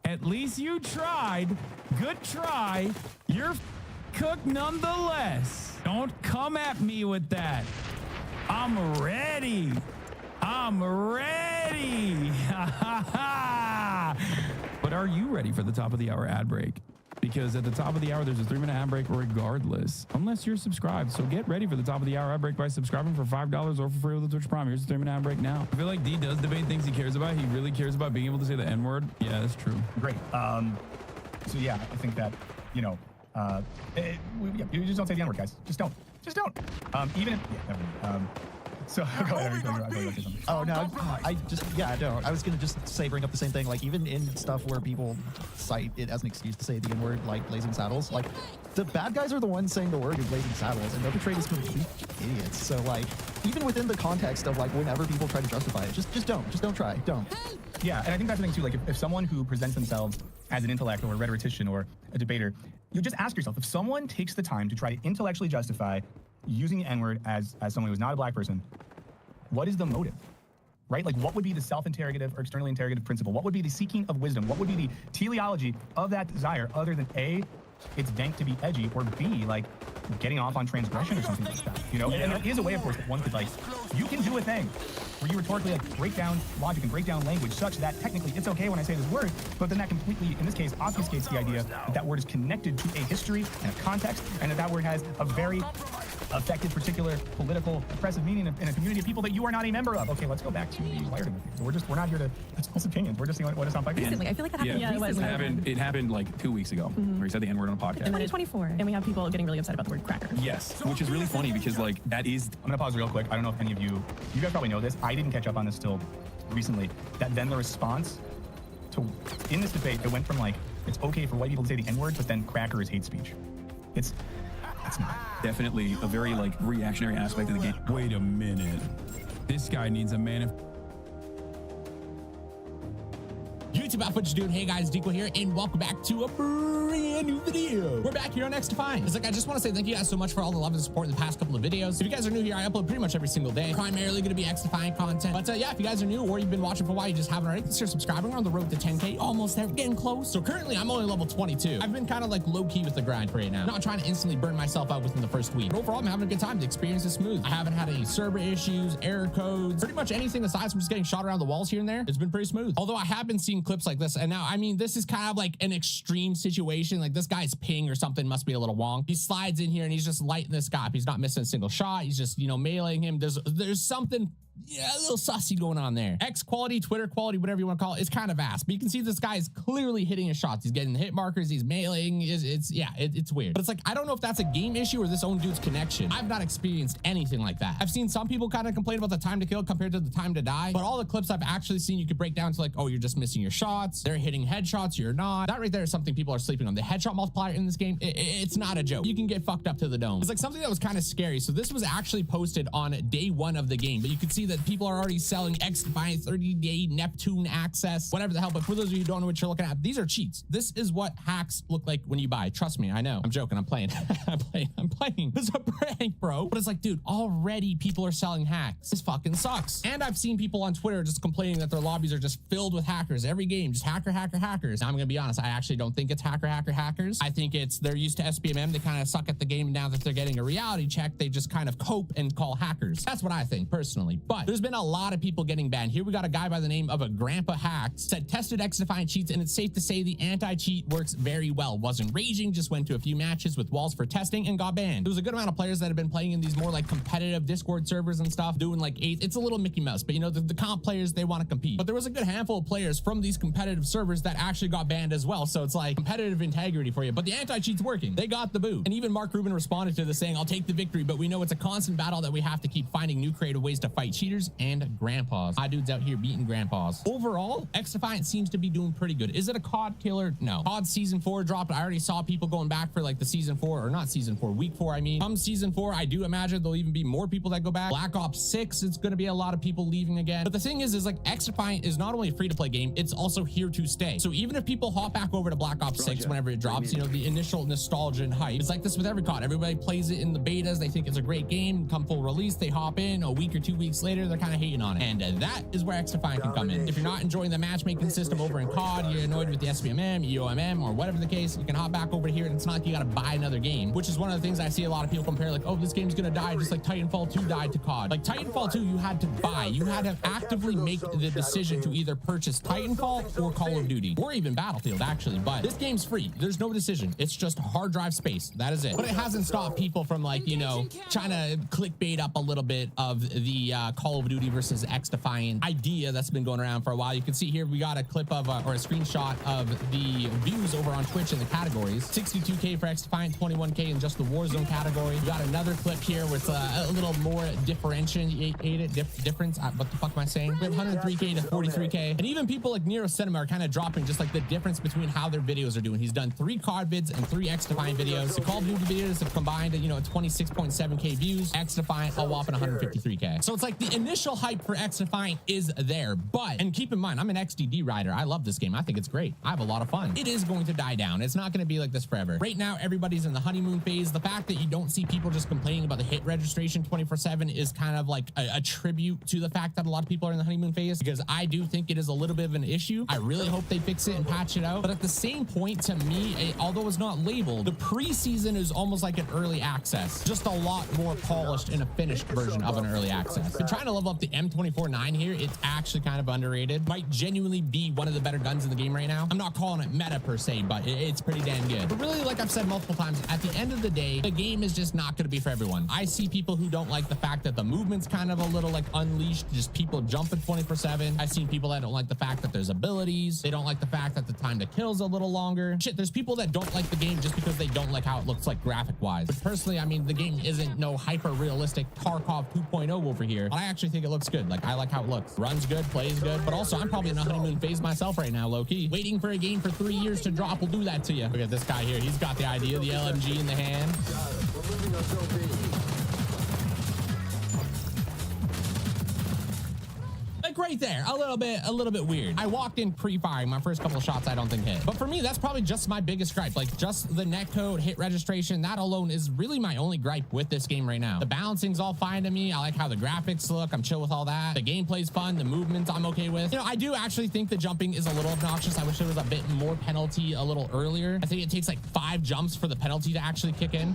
Speaker 13: At least you tried. Good try. You're cooked nonetheless. Don't come at me with that. I'm ready. I'm ready. But are you ready for the top of the hour ad break? Because at the top of the hour, there's a 3-minute ad break regardless, unless you're subscribed. So get ready for the top of the hour ad break by subscribing for $5 or for free with the Twitch Prime. Here's the 3-minute ad break now. I feel like D does debate things he cares about. He really cares about being able to say the N-word. Yeah, that's true.
Speaker 14: Great. So yeah, I think that, you know, you just don't say the N-word, guys. Just don't. Just don't. Even if, yeah, never mind. So go ahead.
Speaker 17: Oh no, I don't. I was gonna just bring up the same thing. Like even in stuff where people cite it as an excuse to say the N-word, like Blazing Saddles, like the bad guys are the ones saying the word in Blazing Saddles, and they're portrayed as complete idiots. So like even within the context of like whenever people try to justify it, just don't try. Don't.
Speaker 14: Yeah, and I think that's the thing too. Like if someone who presents themselves as an intellect or a rhetorician or a debater, you just ask yourself, if someone takes the time to try to intellectually justify using the N-word as someone who's not a black person, what is the motive? Right? Like what would be the self-interrogative or externally interrogative principle? What would be the seeking of wisdom? What would be the teleology of that desire other than A, it's dank to be edgy, or B, like getting off on transgression or something like that? You know, and there is a way, of course, that one could like, you can do a thing where you rhetorically like break down logic and break down language such that technically it's okay when I say this word, but then that completely, in this case, obfuscates the idea that that word is connected to a history and a context, and that word has a very affected particular political oppressive meaning in a community of people that you are not a member of. Okay, let's go back to the Wired. We're not here to express opinions. We're just seeing what is on fire.
Speaker 10: Recently, I feel like that happened recently.
Speaker 15: It happened like 2 weeks ago, where he said the N-word on a podcast.
Speaker 10: In 2024, and we have people getting really upset about the word cracker.
Speaker 15: Yes, which is really funny because like that is.
Speaker 14: I'm gonna pause real quick. I don't know if any of you guys probably know this. I didn't catch up on this till recently. That then the response to in this debate, it went from like it's okay for white people to say the N-word, but then cracker is hate speech. It's not.
Speaker 15: Definitely a very like reactionary aspect of the game.
Speaker 13: Wait a minute. This guy needs a
Speaker 18: YouTube out, what you doing? Hey guys, Deco here, and welcome back to a brand new video. We're back here on XDEFIANT. It's like, I just want to say thank you guys so much for all the love and support in the past couple of videos. If you guys are new here, I upload pretty much every single day. Primarily going to be XDEFIANT content. But yeah, if you guys are new or you've been watching for a while, you just haven't already, consider subscribing. We're on the road to 10K, almost there, getting close. So currently I'm only level 22. I've been kind of like low key with the grind for right now. Not trying to instantly burn myself out within the first week. But overall, I'm having a good time. The experience is smooth. I haven't had any server issues, error codes, pretty much anything aside from just getting shot around the walls here and there. It's been pretty smooth. Although I have been seeing clips like this, and now, I mean, this is kind of like an extreme situation. Like this guy's ping or something must be a little wrong. He slides in here and he's just lighting this guy up. He's not missing a single shot. He's just, you know, meleeing him. There's something, yeah, a little sussy going on there. X quality, Twitter quality, whatever you want to call it, is kind of ass. But you can see this guy is clearly hitting his shots. He's getting the hit markers. He's meleeing. It's weird. But it's like, I don't know if that's a game issue or this own dude's connection. I've not experienced anything like that. I've seen some people kind of complain about the time to kill compared to the time to die. But all the clips I've actually seen, you could break down to like, oh, you're just missing your shots. They're hitting headshots. You're not. That right there is something people are sleeping on. The headshot multiplier in this game, it's not a joke. You can get fucked up to the dome. It's like something that was kind of scary. So this was actually posted on day 1 of the game, but you can see that people are already selling XDEFIANT 30-day Neptune access, whatever the hell. But for those of you who don't know what you're looking at, these are cheats. This is what hacks look like when you buy. Trust me, I know. I'm joking. I'm playing. I'm playing. This is a prank, bro. But it's like, dude, already people are selling hacks. This fucking sucks. And I've seen people on Twitter just complaining that their lobbies are just filled with hackers. Every game, just hackers. Now, I'm gonna be honest. I actually don't think it's hackers. I think it's they're used to SBMM. They kind of suck at the game. Now that they're getting a reality check, they just kind of cope and call hackers. That's what I think personally. But there's been a lot of people getting banned. Here we got a guy by the name of a Grandpa Hacks, said tested XDEFIANT cheats, and it's safe to say the anti-cheat works very well. Wasn't raging, just went to a few matches with walls for testing and got banned. There was a good amount of players that have been playing in these more like competitive Discord servers and stuff, doing like 8. It's a little Mickey Mouse, but you know, the comp players, they want to compete. But there was a good handful of players from these competitive servers that actually got banned as well. So it's like competitive integrity for you, but the anti-cheat's working. They got the boot. And even Mark Rubin responded to this saying, I'll take the victory, but we know it's a constant battle that we have to keep finding new creative ways to fight cheaters. cheaters and grandpas. My dudes out here beating grandpas. Overall, XDefiant seems to be doing pretty good. Is it a COD killer? No. COD season 4 dropped. I already saw people going back for like the season 4, or not season 4, week 4. I mean, come season 4, I do imagine there'll even be more people that go back. Black Ops 6, it's going to be a lot of people leaving again. But the thing is like XDefiant is not only a free-to-play game, it's also here to stay. So even if people hop back over to Black Ops 6 whenever it drops, you know, the initial nostalgia and hype, it's like this with every COD. Everybody plays it in the betas. They think it's a great game. Come full release, they hop in. A week or 2 weeks later, they're kind of hating on it. And that is where XDefiant can come in. If you're not enjoying the matchmaking system over in COD, you're annoyed with the SBMM, EOMM, or whatever the case, you can hop back over here, and it's not like you got to buy another game, which is one of the things I see a lot of people compare, like, oh, this game's gonna die just like Titanfall 2 died to COD. Like Titanfall 2, you had to buy. You had to actively make the decision to either purchase Titanfall or Call of Duty, or even Battlefield, actually. But this game's free. There's no decision. It's just hard drive space. That is it. But it hasn't stopped people from, like, you know, trying to clickbait up a little bit of the Call of Duty versus XDefiant idea that's been going around for a while. You can see here we got a clip of or a screenshot of the views over on Twitch in the categories. 62K for XDefiant, 21K in just the Warzone category. We got another clip here with a little more differentiated difference. What the fuck am I saying? We have 103K to 43K, and even people like Nero Cinema are kind of dropping just like the difference between how their videos are doing. He's done 3 COD vids and 3 XDefiant videos. The Call of Duty videos have combined, you know, 26.7K views. XDefiant a whopping 153K. So it's like the initial hype for XDefiant is there, but, and keep in mind, I'm an XDD rider. I love this game. I think it's great. I have a lot of fun. It is going to die down. It's not going to be like this forever. Right now, everybody's in the honeymoon phase. The fact that you don't see people just complaining about the hit registration 24/7 is kind of like a tribute to the fact that a lot of people are in the honeymoon phase, because I do think it is a little bit of an issue. I really hope they fix it and patch it out. But at the same point, to me, although it's not labeled, the preseason is almost like an early access, just a lot more polished and a finished version of an early access. Been trying to level up the M24-9 here. It's actually kind of underrated. Might genuinely be one of the better guns in the game right now. I'm not calling it meta per se, but it's pretty damn good. But really, like I've said multiple times, at the end of the day, the game is just not going to be for everyone. I see people who don't like the fact that the movement's kind of a little like unleashed, just people jumping 24/7. I've seen people that don't like the fact that there's abilities. They don't like the fact that the time to kill's a little longer. Shit, there's people that don't like the game just because they don't like how it looks like graphic wise. But personally, I mean, the game isn't no hyper realistic Tarkov 2.0 over here. But I actually think it looks good. Like, I like how it looks. Runs good, plays good. But also, I'm probably in a honeymoon phase myself right now, low-key. Waiting for a game for 3 years to drop will do that to you. Look at this guy here. He's got the idea, the LMG in the hand. Like right there, a little bit weird. I walked in pre-firing. My first couple of shots I don't think hit. But for me, that's probably just my biggest gripe. Like, just the netcode, hit registration, that alone is really my only gripe with this game right now. The balancing's all fine to me. I like how the graphics look. I'm chill with all that. The gameplay's fun. The movements I'm okay with. You know, I do actually think the jumping is a little obnoxious. I wish there was a bit more penalty a little earlier. I think it takes like 5 jumps for the penalty to actually kick in.